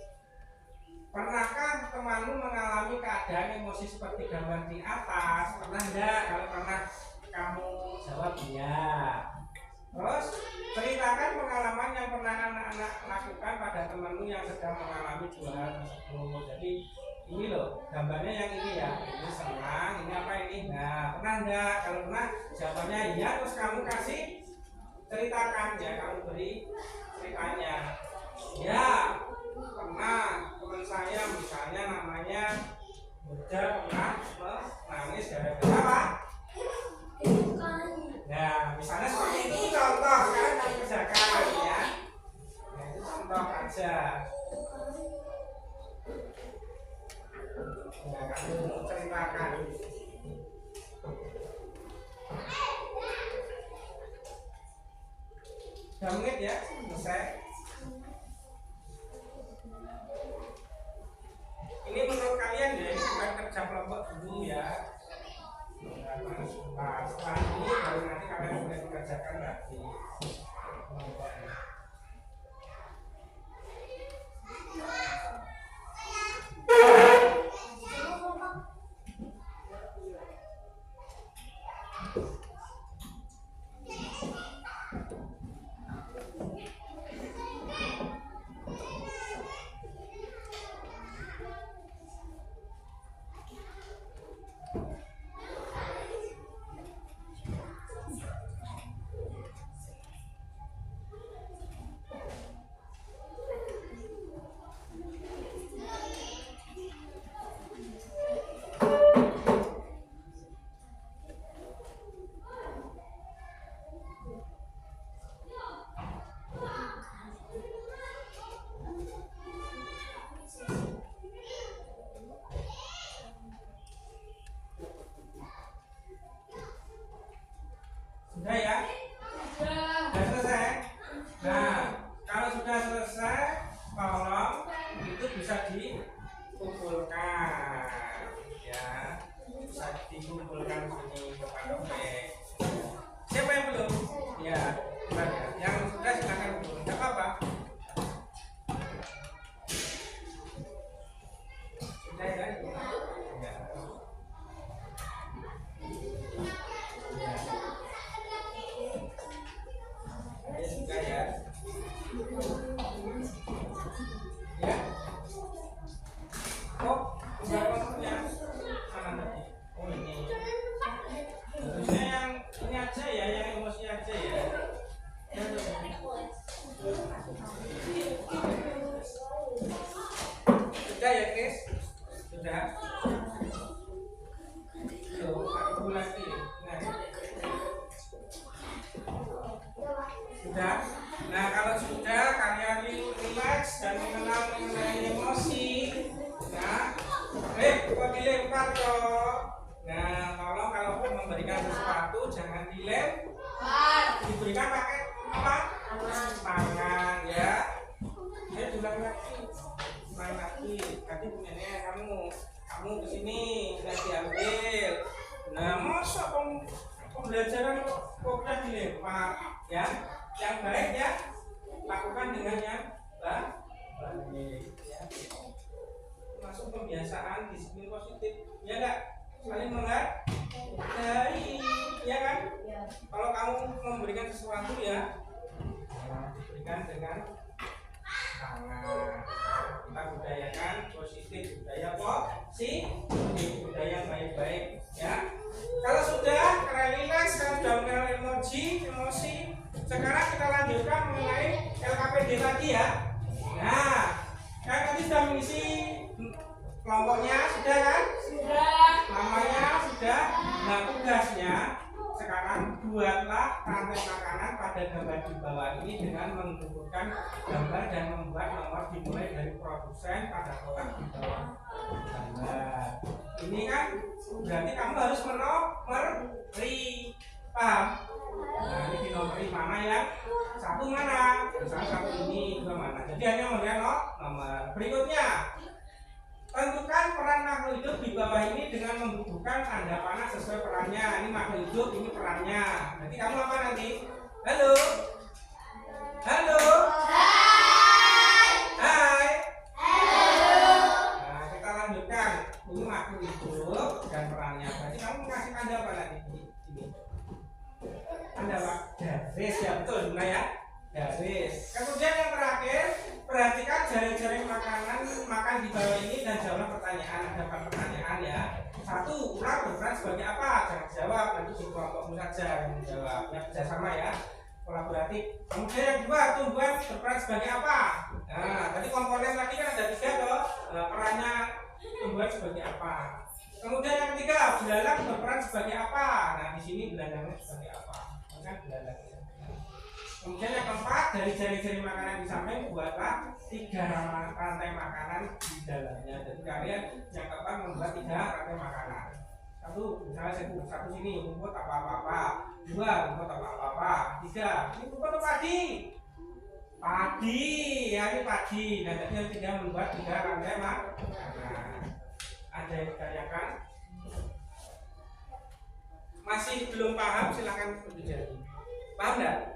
Pernahkah temanmu mengalami keadaan emosi seperti gambar di atas? Pernah enggak? Kalau pernah, kamu jawab ya. Terus ceritakan pengalaman yang pernah anak-anak lakukan pada temanmu yang sedang mengalami 2 hal tersebut. Jadi ini loh gambarnya yang ini ya, ini senang, ini apa ini? Nah, pernah enggak? Kalau pernah jawabannya iya, terus kamu kasih ceritakan ya, kamu beri ceritanya. Ya, pernah teman saya misalnya namanya Buddha pernah menangis gara-gara apa? Nah, misalnya seperti itu contoh kan kamu kerjakan ya. Nah, itu contoh aja. Nah, kamu ceritakan. Menit ya, selesai. Ini menurut kalian ya, ini bukan kerja kelompok dulu ya. Nah, setelah ini baru nanti kalian boleh mengerjakan lagi. dikumpulkan, ya, bisa dikumpulkan sini ke Pak Taufik. Siapa yang belum? Ya, benar ya. Yang sudah silakan kumpul. Tidak apa-apa. Sudah ya? Ya. Ya, sudah ya. Ya. Oh, sudah nomornya mana tadi? Oh ini. Harusnya yang ini aja ya, yang emosi aja ya. Ya, sudah ya, Chris? Sudah. Tuh, aku lagi. Nah. Sudah. Nah, kalau sudah kalian relax dan mengenal mengenai emosi, nah, kok dilempar kok. Nah, tolong kalau memberikan sesuatu jangan dilempar, diberikan pakai apa? Tangan ya. Ulang lagi. Tadi punyanya kamu kesini nggak diambil. Nah, masa pembelajaran kok udah dilempar ya? Yang baik ya lakukan dengan yang baik ya. Masuk kebiasaan disiplin positif ya enggak, saling menghargai ya kan. Kalau kamu memberikan sesuatu ya berikan dengan tangan. Kita budayakan positif, budaya positif, budaya yang baik-baik ya. Kalau sudah relax, kalau sudah mengenal emosi, sekarang kita lanjutkan mengenai LKPD tadi ya. Nah, kan tadi sudah mengisi kelompoknya, sudah kan? Sudah. Namanya sudah. Nah, tugasnya sekarang buatlah rantai makanan pada gambar di bawah ini dengan mengumpulkan gambar dan membuat nomor dimulai dari produsen pada kotak di bawah gambar. Ini kan berarti kamu harus menomori, paham? Nah, ini dinomori mana ya? Satu mana? Misalnya satu ini, dua mana? Jadi hanya memberikan nomor. Berikutnya, tentukan peran makhluk hidup di bawah ini dengan membutuhkan tanda panah sesuai perannya. Ini makhluk hidup, ini perannya. Nanti kamu apa nanti? Halo? Halo? Hai? Halo? Nah, kita lanjutkan. Ini makhluk hidup dan perannya. Berarti kamu kasih tanda apa nanti? Ini. Tanda apa? Garis ya, betul benar ya? Garis. Kemudian yang terakhir, perhatikan jari-jari makanan makan di bawah ini dan jawab pertanyaan. Ada 4 pertanyaan ya. 1, ular berperan sebagai apa? Jangan jawab, nanti di kelompokmu saja yang menjawab. Ya, kerjasama ya, kolaboratif. Kemudian yang 2, tumbuhan berperan sebagai apa? Nah, tadi komponen tadi kan ada 3 toh. Perannya tumbuhan sebagai apa? Kemudian yang 3, belalang berperan sebagai apa? Nah, di sini belalangnya sebagai apa? Kan belalang. Kemudian yang 4, dari jari-jari makanan di samping buatlah 3 rantai makanan di dalamnya. Jadi kalian yang keempat membuat 3 rantai makanan. 1, misalnya satu sini rumput apa-apa. 2, rumput apa-apa. 3, ini rumput atau padi? Padi, ya ini padi. Dan tadi yang 3 membuat 3 rantai makanan. Ada yang ditanyakan? Masih belum paham? Silahkan berdiri. Paham enggak?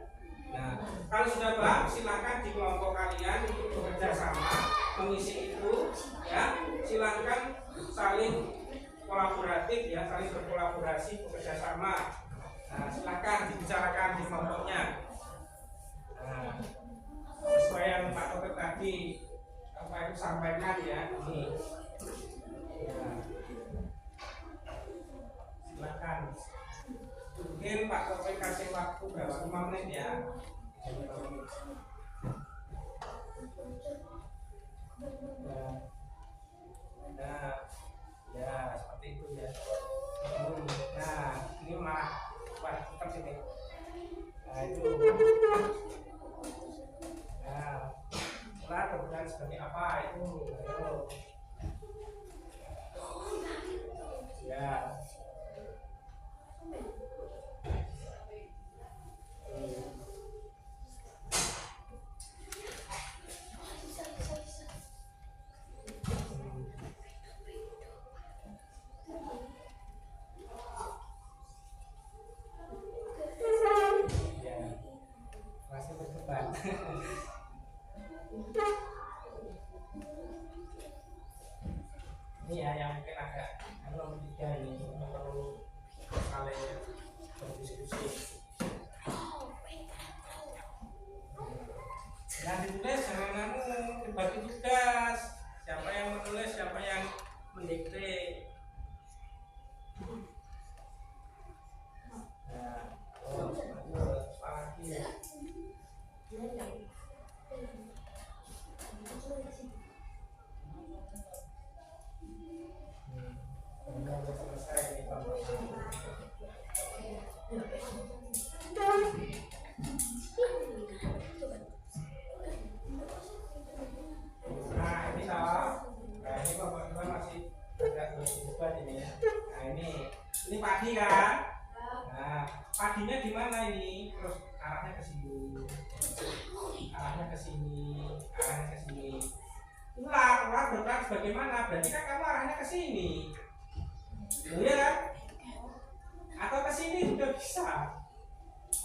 Nah, kalau sudah paham, silakan di kelompok kalian untuk bekerja sama mengisi itu, ya. Silakan saling kolaboratif, ya, saling berkolaborasi, bekerja sama. Nah, silakan dibicarakan di kelompoknya. Nah, sesuai yang Pak Taufik tadi apa itu sampaikan ya, ini. Nah, silakan. Mungkin Pak Taufik kasih waktu berapa? 5 menit ya. ini ya yang mungkin agak nomor 3 ini perlu kalian berdiskusi. Yang ditulis jangan kamu dibagi tugas. Siapa yang menulis, siapa yang mendikte. Nah, apalagi udah selesai ini nah ini salah. Nah ini bapak masih agak berubah ini ya. Nah ini padi kan. Nah padinya di mana ini? Terus arahnya ke sini, arahnya ke sini, arahnya ke sini. Ular berperan sebagaimana? Berarti kan kamu arahnya ke sini, ya kan? Atau ke sini juga bisa.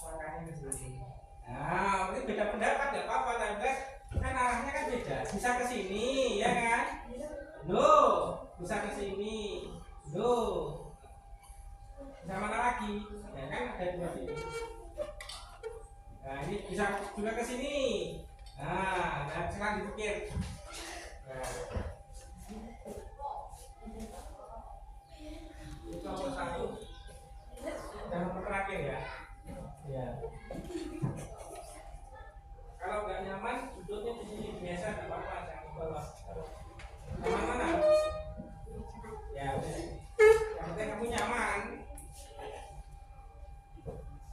Makanya ke sini. Nah, mungkin beda pendapat nggak apa-apa, tapi kan arahnya kan beda. Bisa ke sini, ya kan? Loh, bisa ke sini. Loh, bisa mana lagi? Ya kan ada dua sini. Nah, ini bisa juga ke sini. Nah, sekarang dipikir. Nah, itu nomor 1. Dan nomor terakhir ya. Ya. Kalau nggak nyaman, duduknya di sini biasa, nggak apa-apa, jangan di bawah. Nyaman mana? Ya, udah. Yang penting kamu nyaman.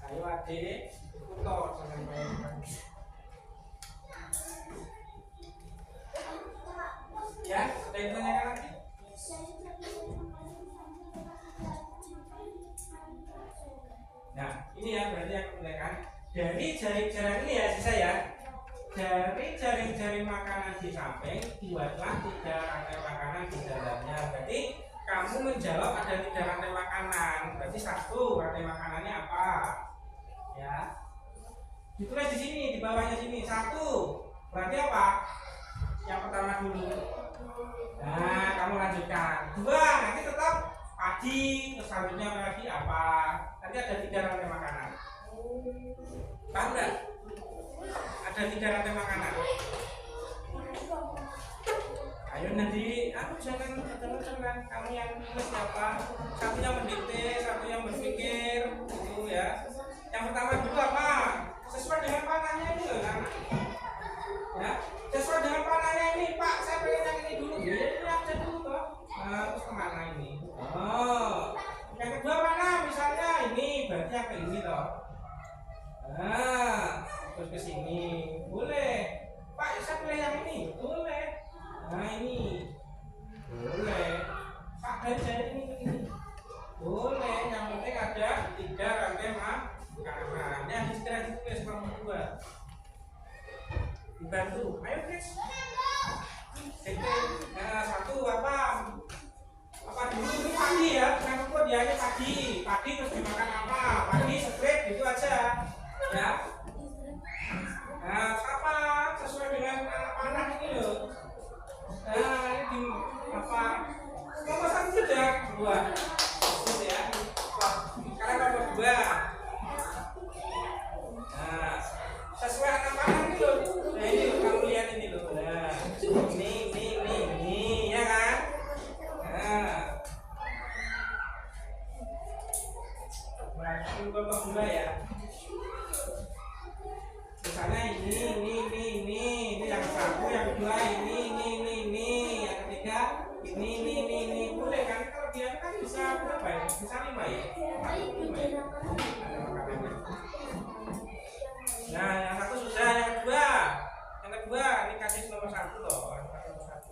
Ayo adik, putar jangan bayangkan. Ya, ada yang tanyakan lagi? Nah, ini ya berarti yang kemudian dari jaring-jaring ini ya sisa ya. Dari jaring-jaring makanan di samping dibuatlah 3 rantai makanan di dalamnya. Berarti kamu menjawab ada 3 rantai makanan. Berarti 1 rantai makanannya apa? Ya. Ditulis di sini, di bawahnya sini 1. Berarti apa? Yang pertama dulu. Nah, kamu lanjutkan. 2, nanti tetap padi, terus selanjutnya lagi apa? Nanti ada 3 rantai makanan. Paham nggak? Ada 3 rantai makanan. Ayo nanti, aku jangan kamu yang nulis siapa? Satu yang mendikte, satu yang berpikir, gitu ya. Yang pertama dulu apa? Sesuai dengan panahnya ini loh, kan? Ya, sesuai dengan panahnya ini, Pak. Saya pengen yang ini dulu. Ya, ini aja dulu toh. Nah, terus kemana ini? Oh, yang kedua mana? Misalnya ini, berarti apa ini toh? Nah, terus ke sini. Boleh. Pak, saya pilih yang ini. Boleh. Nah, ini. Boleh. Pak, dari ini ke ini. Boleh. Yang penting ada 3 rantai makanan. Yang istirahat ditulis nomor 2. Dibantu. Ayo, guys. Nah, 1 apa? Apa dulu ini padi ya? Jangan lupa dia ini padi. Padi terus dimakan apa? Padi straight gitu aja. Ya. Nah, apa sesuai dengan anak panah ini loh. Nah, ini di apa? Nomor 1 sudah 2. Gitu ya. Sekarang nomor 2. Nah, sesuai anak panah ini loh. Nah, ini loh, kamu lihat ini loh. Nah, ini ya kan? Nah. Nah, nomor 2 ya. Misalnya ini yang 1, yang 2 ini, yang ketiga ini boleh kan? Kalau dia kan bisa berapa ya? Bisa 5 ya? 5 ya? Ada makanannya. Nah, yang 1 sudah, yang kedua ini kasih nomor 1 loh. Nomor 1.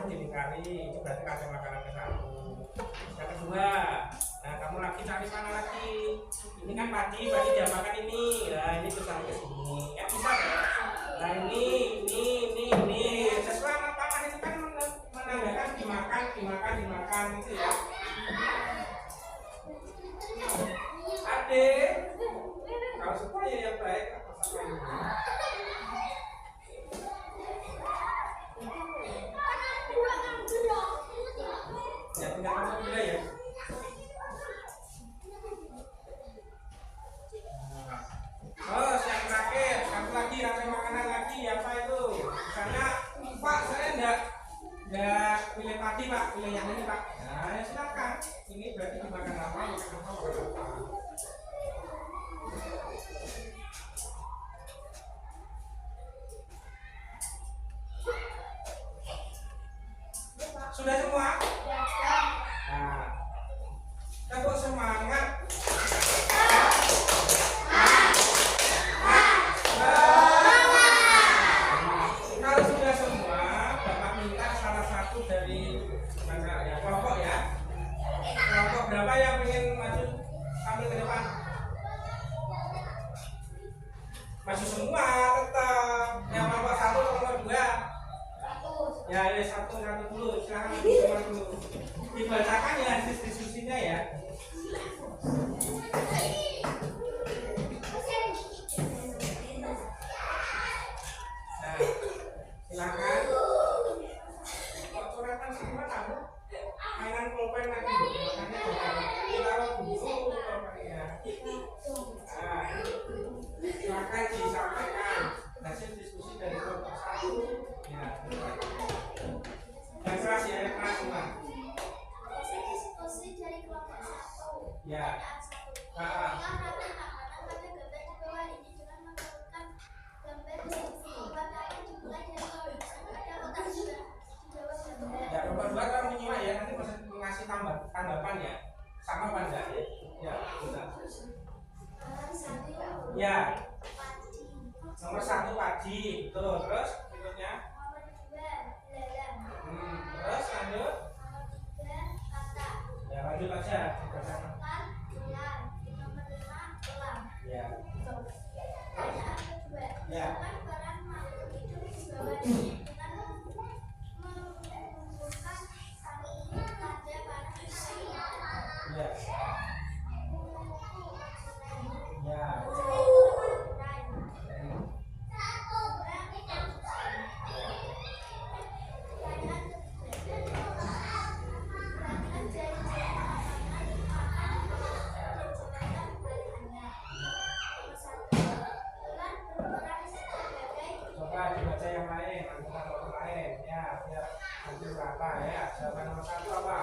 Ini 1 dikali, itu berarti kasih makanan ke 1. Yang kedua, nah kamu lagi cari mana lagi? Ini kan padi diapakan ini. Nah, ini besar ke sini. Ya bisa ya. Nah, ini sesuai anak panah itu kan menandakan dimakan gitu ya. Adik, kalau supaya yang baik apa sama ini? tadi Pak, pilih yang ini Pak. Nah, ya silakan. Ini berarti dimakan apa? Makan apa? Sudah semua? Nah, tepuk semangat. Kalau sudah semua, Bapak minta salah satu dari mana ya kelompok ya. Kelompok berapa yang ingin maju tampil ke depan? Maju semua tetap. Yang kelompok 1 atau kelompok 2? Ya, satu dulu. Silahkan semua dulu. Dibacakan ya diskusinya ya. Nah, silakan. Kok coretan semua kamu? Mainan pulpen lagi. Makanya ditaruh buku pulpennya. Nah, silakan disampaikan hasil diskusi dari kelompok 1. Ya. Yang keras ya, yang keras semua.
Diskusi dari kelompok 1.
Ya. Ya, nomor 2 kan menyimak ya, nanti bisa mengasih tanggapan ya. Sama apa enggak ya? Ya, bisa. Ya. Nomor 1 padi, betul. Terus berikutnya. Terus lanjut. Ya, lanjut aja. Ya. Ya. Ya. Ya. Coba dibaca yang lain, angkutan orang lain. Ya, biar nanti berapa ya. Jawaban nomor 1 apa?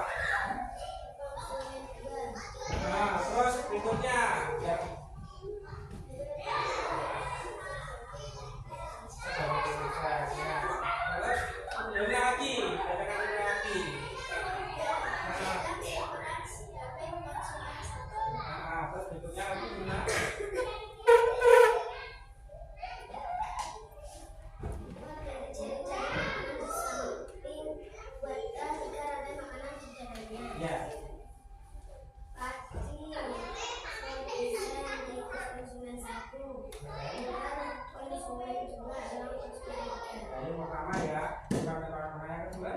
Nah, terus berikutnya. Ya. Terus dunia lagi, bacakan dunia lagi. Nah, terus berikutnya lagi gimana? Ya. Yang pertama ya, bukan orang yang kedua.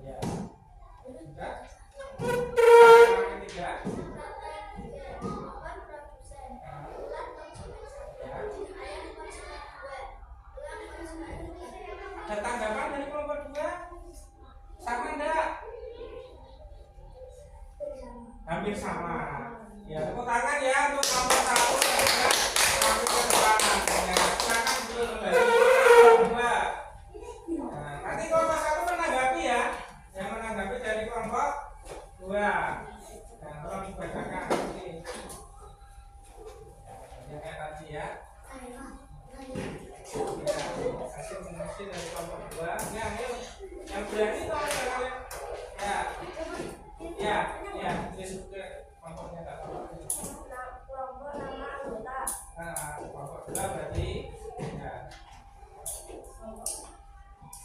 Ya. Sudah? Yang ketiga. Ada tanggapan dari kelompok 2? Sama enggak? Hampir sama. Ya, tepuk tangan ya untuk kelompok 1 dan juga kelompok ke depan. Ya, silakan dulu kembali kelompok 2. Nah, nanti kelompok 1 menanggapi ya. Yang menanggapi dari kelompok 2. Nah, tolong dibacakan ini. Ya, kayak tadi ya. Ya, hasil diskusi dari kelompok 2. Ya, yang berani toh kalian. Ya, diskusi kelompoknya tak apa.
Kelompok nama anggota.
Nah, kelompok 2 berarti ya.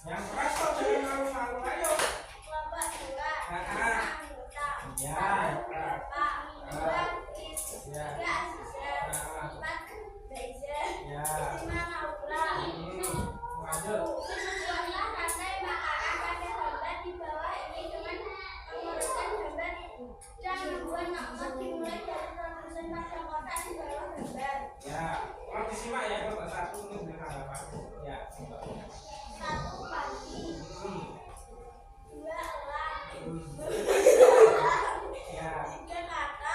Yang keras kok jangan malu-malu, ayo.
Kelompok 2. Anggota.
Ya, keras. Ya. Ya. Lanjut. Ya, kalau disimak ya kelompok 1 untuk tanggapan. Ya, untuk.
1 pagi, 2 elang,
Ya.
3 kata,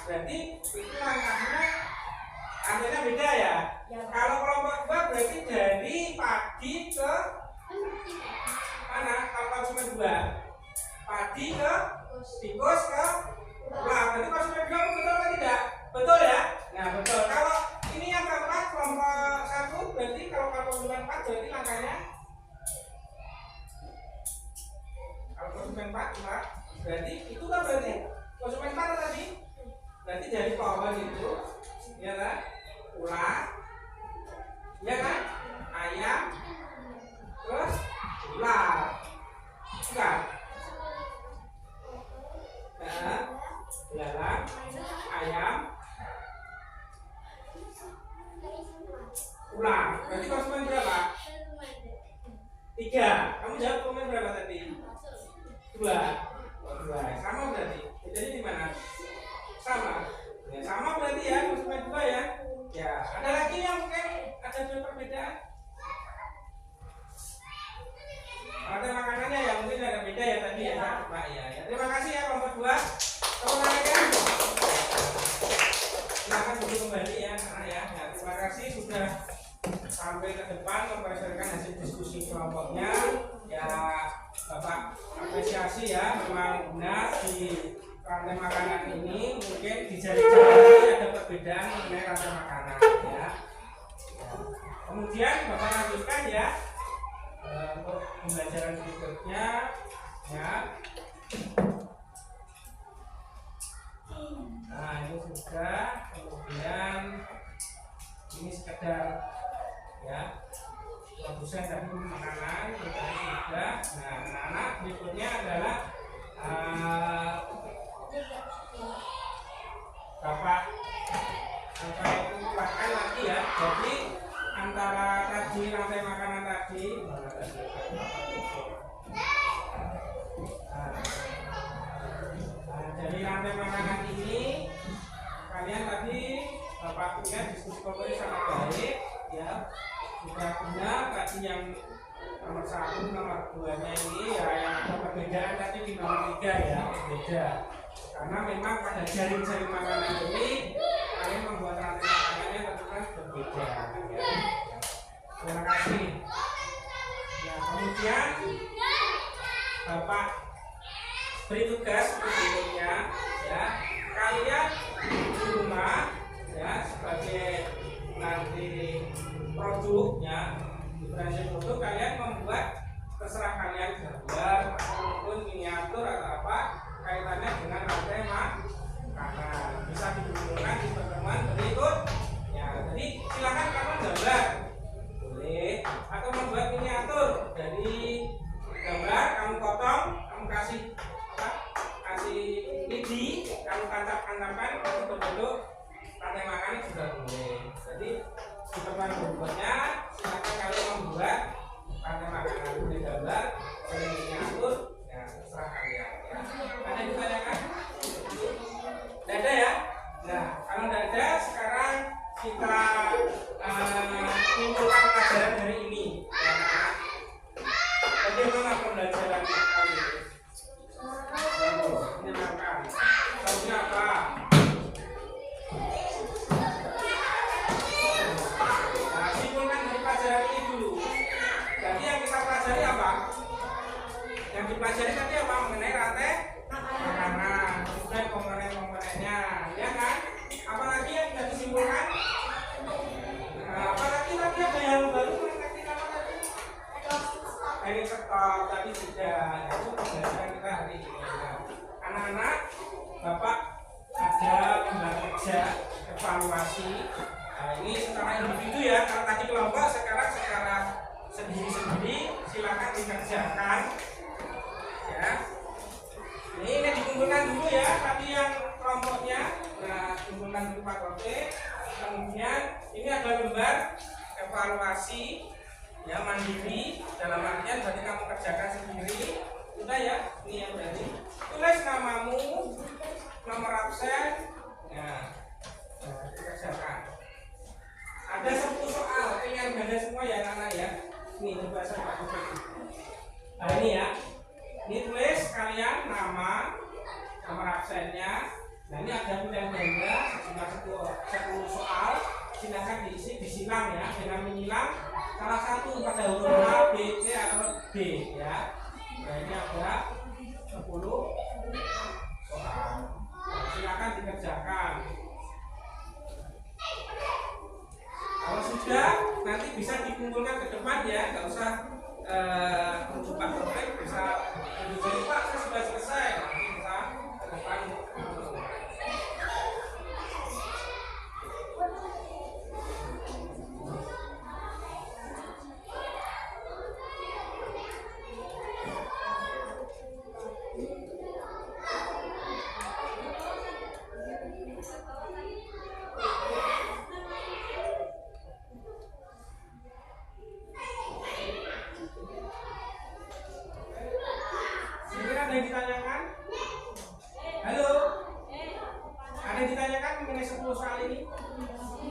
berarti itu langkahnya akhirnya beda ya. Kalau kelompok 2 berarti dari padi ke mana? Kalau konsumen 2 padi ke tikus ke ulang. Berarti konsumen 2 betul atau tidak? Betul ya? Nah betul. Kalau ini yang keempat kelompok 1 berarti kalau konsumen 4 berarti langkahnya kalau konsumen 4 berarti itu kan berarti konsumen 4 tadi berarti dari pohon itu ya kan ular ya kan ayam terus ular enggak belalang ayam ular berarti konsumen berapa? 3. Kamu jawab konsumen berapa tadi? 2. Sama berarti jadi di mana? Sama ya, sama berarti ya konsumen 2 ya. Ya ada lagi yang mungkin ada perbedaan ada makanannya yang mungkin ada beda ya tadi ya Pak ya. Terima kasih ya kelompok 2 tepuk tangan ya. Silakan duduk kembali ya anak ya. Nah, terima kasih sudah sampai ke depan mempresentasikan hasil diskusi kelompoknya ya. Bapak apresiasi ya, memang benar di rantai makanan ini mungkin di jari-jari ada perbedaan mengenai rantai makanan ya. Kemudian Bapak lanjutkan ya untuk pembelajaran berikutnya ya. Nah ini sudah, kemudian ini sekedar ya produsen dari makanan sudah. Nah anak-anak berikutnya adalah Bapak itu bahkan lagi ya. Jadi antara tadi rantai makanan tadi dari rantai makanan ini kalian tadi Bapak punya diskusi kelompoknya sangat baik ya. Sudah benar tadi yang nomor 1, nomor 2 nya ini ya yang ada perbedaan tadi di nomor 3 ya beda. Karena memang pada jaring-jaring makanan ini kalian membuat rantai makanannya tentu kan berbeda ya. Terima kasih. Ya kemudian Bapak beri tugas berikutnya ya. Kalian di rumah ya sebagai nanti produknya diferensiasi produk kalian membuat terserah kalian gambar ataupun miniatur atau apa kaitannya dengan rantai makanan bisa dihubungkan di pertemuan berikut ya. Jadi silakan kamu gambar boleh atau membuat miniatur dari gambar kamu potong kamu kasih apa kasih lidi kamu tancap-tancapkan untuk berbentuk rantai makanan juga boleh. Jadi di pertemuan berikutnya silakan kalian membuat rantai makanan boleh gambar boleh miniatur ya terserah kalian ya. Ada yang ditanyakan? Tidak ada ya? Nah kalau tidak ada sekarang kita menyimpulkan pelajaran hari ini ya. Bagaimana pembelajaran kali ini? Menyenangkan. Tahunya apa? Nah, simpulkan dari pelajaran ini dulu. Jadi yang kita pelajari apa? Yang dipelajari tadi apa? Mengenai rantai makanan, kemudian komponen-komponennya, ya kan? Apalagi yang bisa disimpulkan? Nah, apalagi tadi ada yang baru tadi apa tadi? Ini stok tadi sudah. Itu pembelajaran kita hari ini. Nah, anak-anak, Bapak ada lembar kerja evaluasi. Nah, ini secara individu ya. Kalau tadi kelompok, sekarang secara sendiri-sendiri silakan dikerjakan. Ya. Ini dikumpulkan dulu ya. Tadi yang kelompoknya. Nah, kumpulkan dulu Pak Kote. Kemudian ini ada lembar evaluasi ya mandiri dalam artian berarti kamu kerjakan sendiri sudah ya. Ini yang berarti tulis namamu, nomor absen ya, kerjakan. Ada 10 soal pengen ganda semua ya anak-anak ya. Ini coba saya pakai. Nah ini ya, ini tulis kalian nama, nomor absennya, Nah ini ada pilihan ganda sejumlah 10 soal, silakan diisi, disilang ya dengan menyilang salah satu pada huruf A, B, C atau D ya. Nah ini ada 10 soal. Nah, silakan dikerjakan. Kalau sudah nanti bisa dikumpulkan ke depan ya, nggak usah mencoba kontak, bisa menunjukkan Pak saya sudah selesai. Nanti bisa ke depan. Ada yang ditanyakan? Halo? Ada yang ditanyakan mengenai 10 soal ini?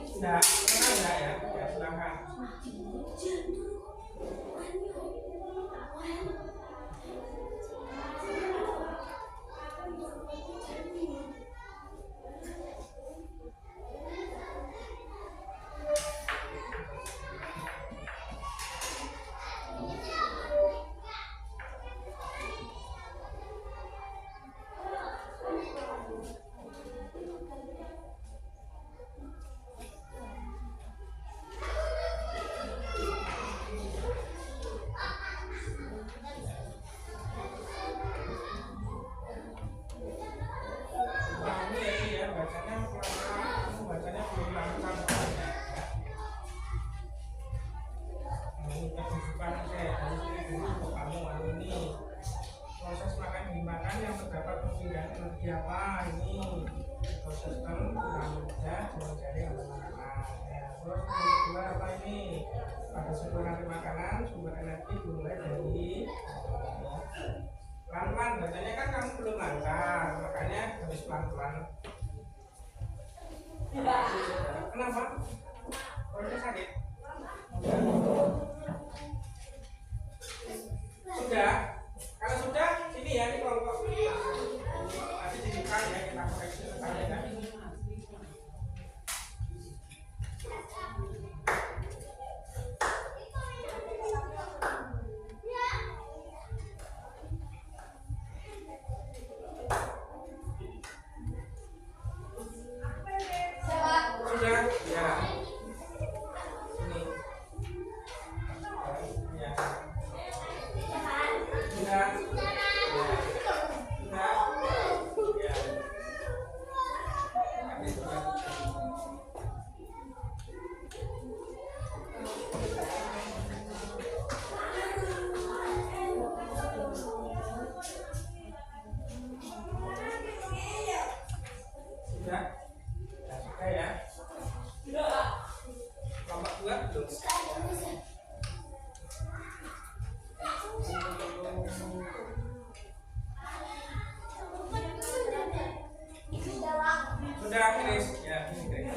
Tidak, enggak ya? Ya, silakan. Proses makan dimakan yang terdapat perpindahan energi apa ini ekosistem mudah mencari makanan ya. Terus yang kedua apa ini pada sumber nanti makanan sumber energi dimulai dari pelan-pelan bacanya kan kamu belum lancar makanya harus pelan-pelan. Kenapa? Perutnya sakit? Sudah? Kalau sudah, sini ya, ini kelompok nanti dibuka ya, kita koreksi sebentar ya. Sudah? Ya. Ini. Ya. Sudah. Sudah ya. Kelompok 2 belum. Sudah finish ya, finish.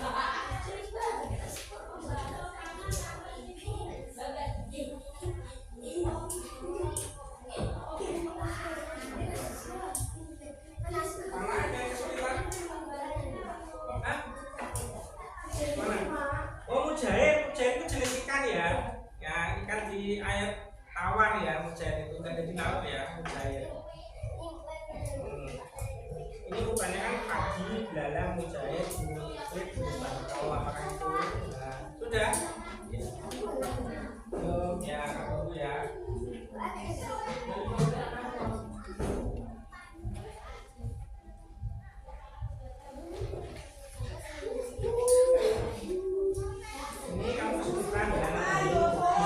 Mana ada yang kesulitan? Hah? Mana? Oh mujair itu jenis ikan ya. Ya ikan di air tawar ya mujair itu nggak ada di laut ya mujair. Ini rupanya kan padi, belalang, mujair, burung pipit, burung pantau, apakah itu? Nah, sudah? Belum ya, kamu ya. Ini kamu sebutkan ya, di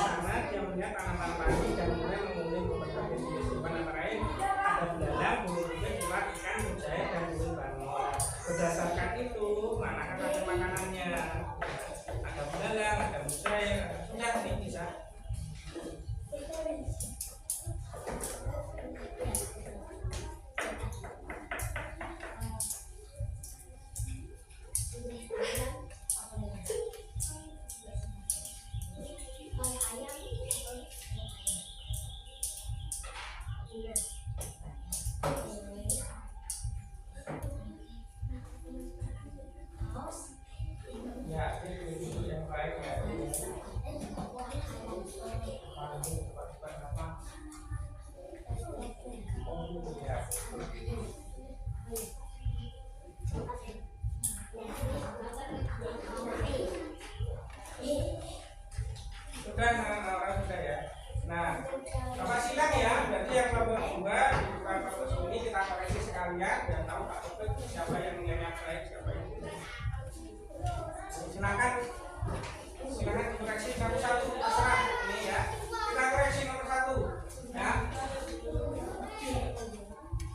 sana dia melihat tanaman padi dan mulai mengulik berbagai jenis hewan antara lain ada belalang, burung pipit, ular, ikan, mujair dan burung bangau. Berdasarkan itu, mana kan ada makanannya? Ada belalang, ada mujair, sudah ini bisa. ya, biar tahu Pak Topik siapa yang nilainya baik, siapa yang tidak. Silakan dikoreksi satu-satu, terserah ini ya. Kita koreksi nomor 1 ya.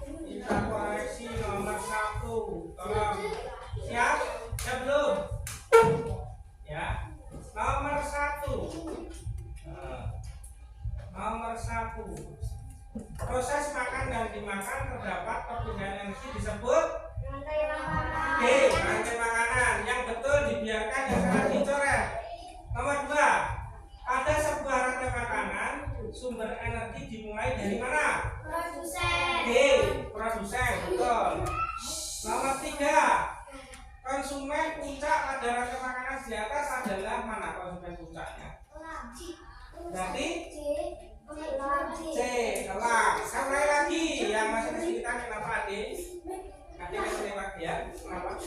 Kita koreksi nomor 1. Tolong siap? Siap belum? Ya. Nomor 1. Nomor 1. Proses makan dan dimakan terdapat perpindahan energi disebut D. Rantai makanan. Yang betul dibiarkan, yang salah dicoret. Nomor 2. Pada sebuah rantai makanan, sumber energi dimulai dari mana?
Produsen.
D. Produsen. Betul. Nomor 3. Konsumen puncak pada rantai makanan di atas adalah mana konsumen puncaknya? Berarti C. Elang. Saya ulangi lagi. Yang masih kesulitan kenapa adik? Adik kasih lagi ya. Kenapa?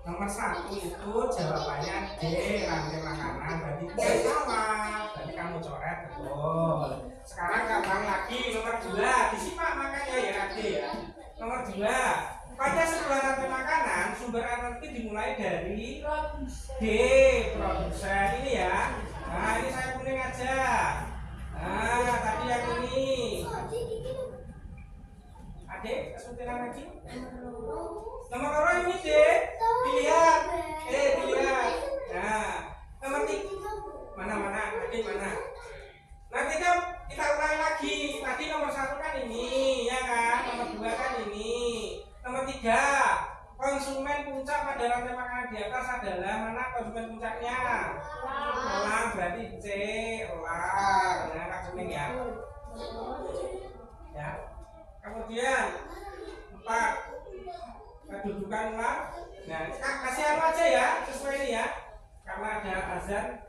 Nomor 1 itu jawabannya D. Rantai makanan. Berarti tidak salah. Berarti kamu coret betul. Sekarang gampang lagi. Nomor 2. Disimak makanya ya D ya. Nomor 2. Pada sebuah rantai makanan, sumber energi dimulai dari D. Produsen ini ya. Nah ini saya kuning aja. Nah tadi yang ini. Adik, kesulitan lagi. Nomor 2 ini D. Dilihat. Dilihat. Nah nomor 3. Mana? Adik mana? Nah kita ulangi lagi. Tadi nomor 1 kan ini, ya kan? Nomor 2 kan ini. Nomor 3, konsumen puncak pada rantai makanan di atas adalah mana konsumen puncaknya? Elang. Berarti C. Elang. Nah, Kak Suning ya. Ya. Kemudian 4, kedudukan ulang. Nah, kasih anu aja ya, sesuai ini ya. Karena ada azan.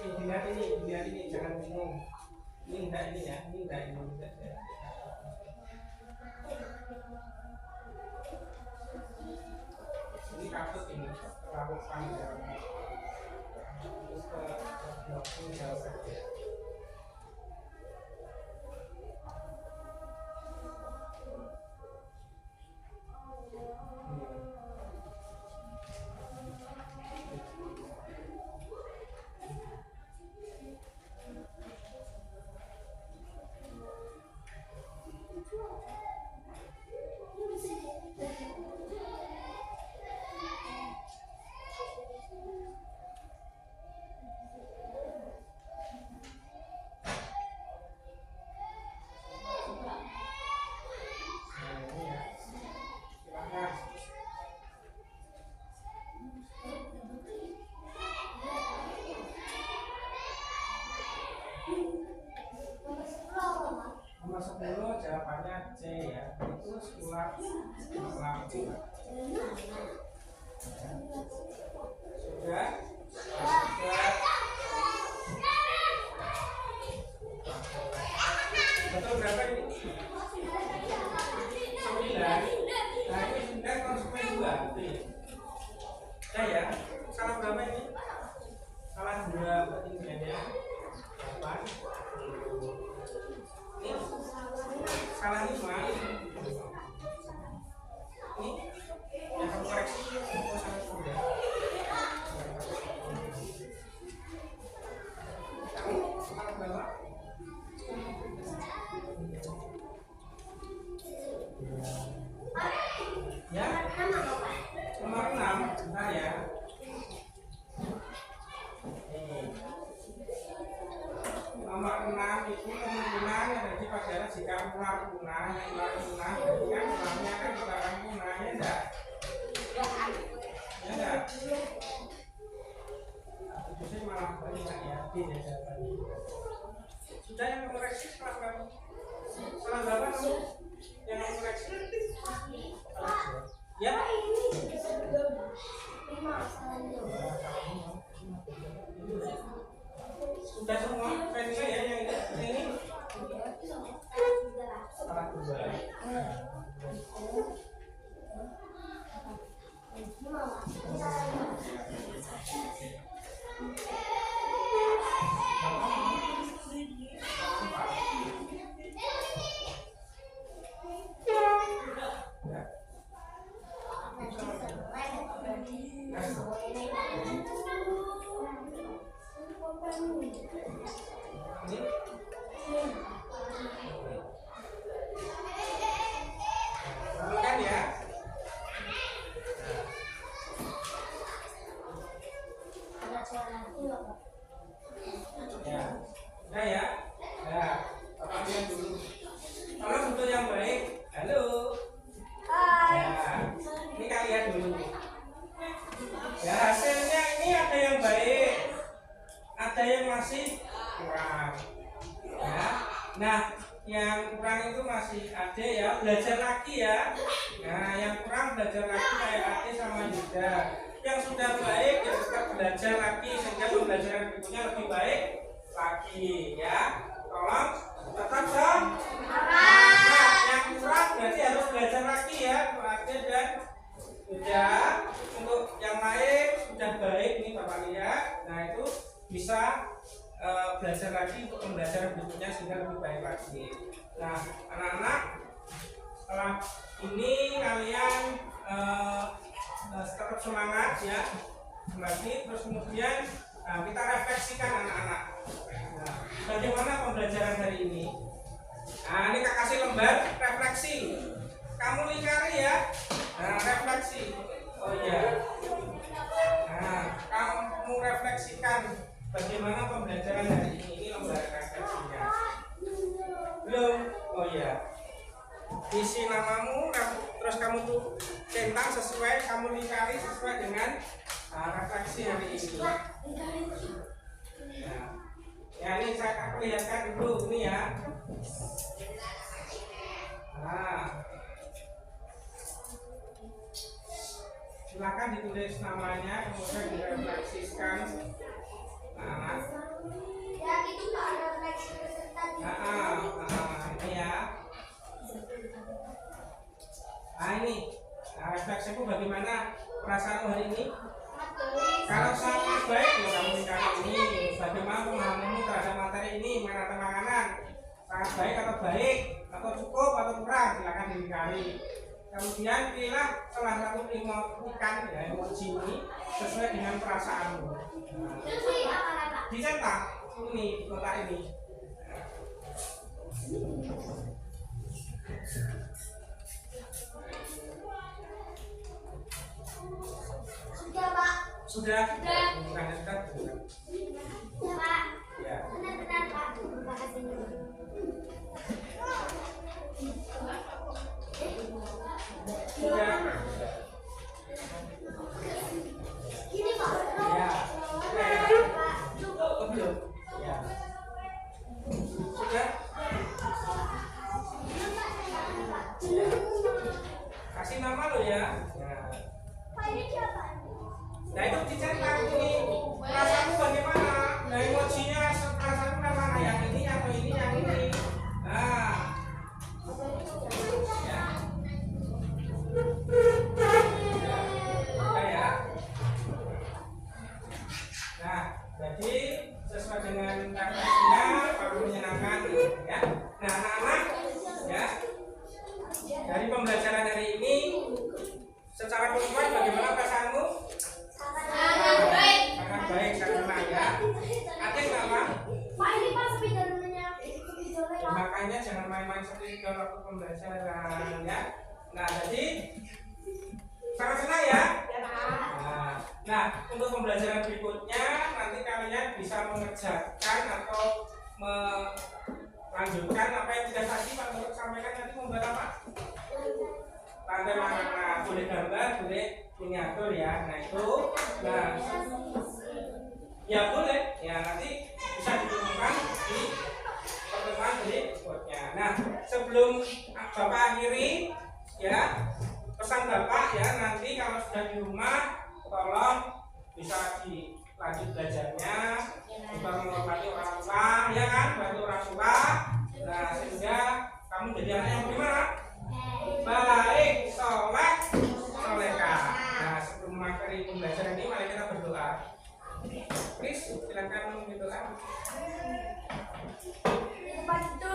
Dilihat ini, jangan bingung. Ini enggak ini ya, ini enggak ini. Ini kasus ini, terlalu panjang. Terus ke jauh saja. Nomor 10 jawabannya C ya. Itu sulap lampu. Sudah? Betul berapa ini? 9. Nah ini 9 konsumen 2. Ya ya. Salah berapa ini? Salah 2 berarti nilainya 8. Ini salah 5. Ini yang kamu koreksi. Oh salah 2. keluar punah, keluar punah, berarti kan tulangnya kan keluaran punah, ya enggak? Ya enggak? Itu sih malah banyak yakin ya jawabannya. Sudah yang mengoreksi kelas berapa? Salah berapa kamu? Yang mengoreksi? Ya? Sudah semua versi ya yang ini? Salah dua. Bukan ya? Ya, udah ya. Ya, Bapak lihat dulu. Tolong untuk yang baik. Halo. Ya, ini kalian lihat dulu. Ya, hasilnya ini ada yang baik, ada yang masih kurang. Ya, nah yang kurang itu masih Ade ya, belajar lagi ya. Nah, yang kurang belajar lagi kayak Ade sama Yuda. Yang sudah baik ya tetap belajar lagi sehingga pembelajaran berikutnya lebih baik lagi ya. Tolong tetap dong. Nah, yang kurang berarti harus belajar lagi ya, Ade dan Yuda. Untuk yang lain sudah baik nih Bapak lihat. Nah, itu bisa belajar lagi untuk pembelajaran berikutnya sehingga lebih baik lagi. Nah, anak-anak, setelah ini kalian tetap semangat ya, kembali terus kemudian kita refleksikan anak-anak. Nah, bagaimana pembelajaran hari ini? Nah, ini Kak kasih lembar refleksi. Kamu lingkari ya. Nah, refleksi. Oh iya. Nah, kamu refleksikan bagaimana pembelajaran hari ini. Ini lembar refleksinya. Belum? Oh iya. Isi namamu, terus kamu tuh centang sesuai, kamu lingkari sesuai dengan refleksi hari ini. Nah, ya ini saya perlihatkan dulu ini ya. Nah, silakan ditulis namanya, kemudian direfleksikan. Nah,
Ya, itu Pak refleksi peserta di
ini ya. Nah ini, refleksiku bagaimana perasaanmu hari ini? Kalau sangat baik, ya kamu lingkari ini. Bagaimana pemahamanmu terhadap materi ini, mengenai makanan? Sangat baik atau baik, atau cukup atau kurang? Silakan dilingkari. Kemudian pilihlah salah satu emotikan ya, emoji ini sesuai dengan perasaanmu. Nah, dicetak ini di kotak ini.
Sudah, Pak.
Sudah?
Sudah.
Bukan sudah.
Ya, Pak.
Ya.
Benar-benar, Pak. Terima kasih.
Sudah.
Gini, Pak.
Ya.
Pak.
Oh, belum. Ya. Sudah. Ya. Kasih nama lo ya. Nah.
Pak, ini siapa?
Nah itu dicetak ini. Perasaanmu bagaimana? Nah emojinya perasaanmu yang mana? Yang ini atau ini yang ini? Nah. Ya. Ya. Nah, jadi sesuai dengan refleksinya baru menyenangkan ya. Nah, anak-anak ya. Dari pembelajaran hari ini secara keseluruhan bagaimana perasaanmu?
Sangat baik.
Sangat baik, sangat senang ya. Ada apa?
Pak, ini Pak spidolnya.
Ya, makanya jangan main-main seperti waktu pembelajaran ya. Nah, jadi sangat senang ya. Nah, untuk pembelajaran berikutnya nanti kalian bisa mengerjakan atau melanjutkan apa yang tidak tadi Pak menurut sampaikan nanti membuat apa? Lantai makanan. Boleh gambar, boleh miniatur ya. Nah itu, nah ya boleh. Ya nanti bisa ditemukan di pertemuan berikutnya. Nah sebelum Bapak akhiri ya, pesan Bapak ya, nanti kalau sudah di rumah tolong bisa dilanjut belajarnya, juga menghormati orang tua ya kan, bantu orang tua. Nah sehingga kamu jadi anak yang bagaimana? Baik, soleh, solehah. Nah sebelum mengakhiri pembelajaran ini mari kita berdoa. Chris silakan berdoa.
Di tempat itu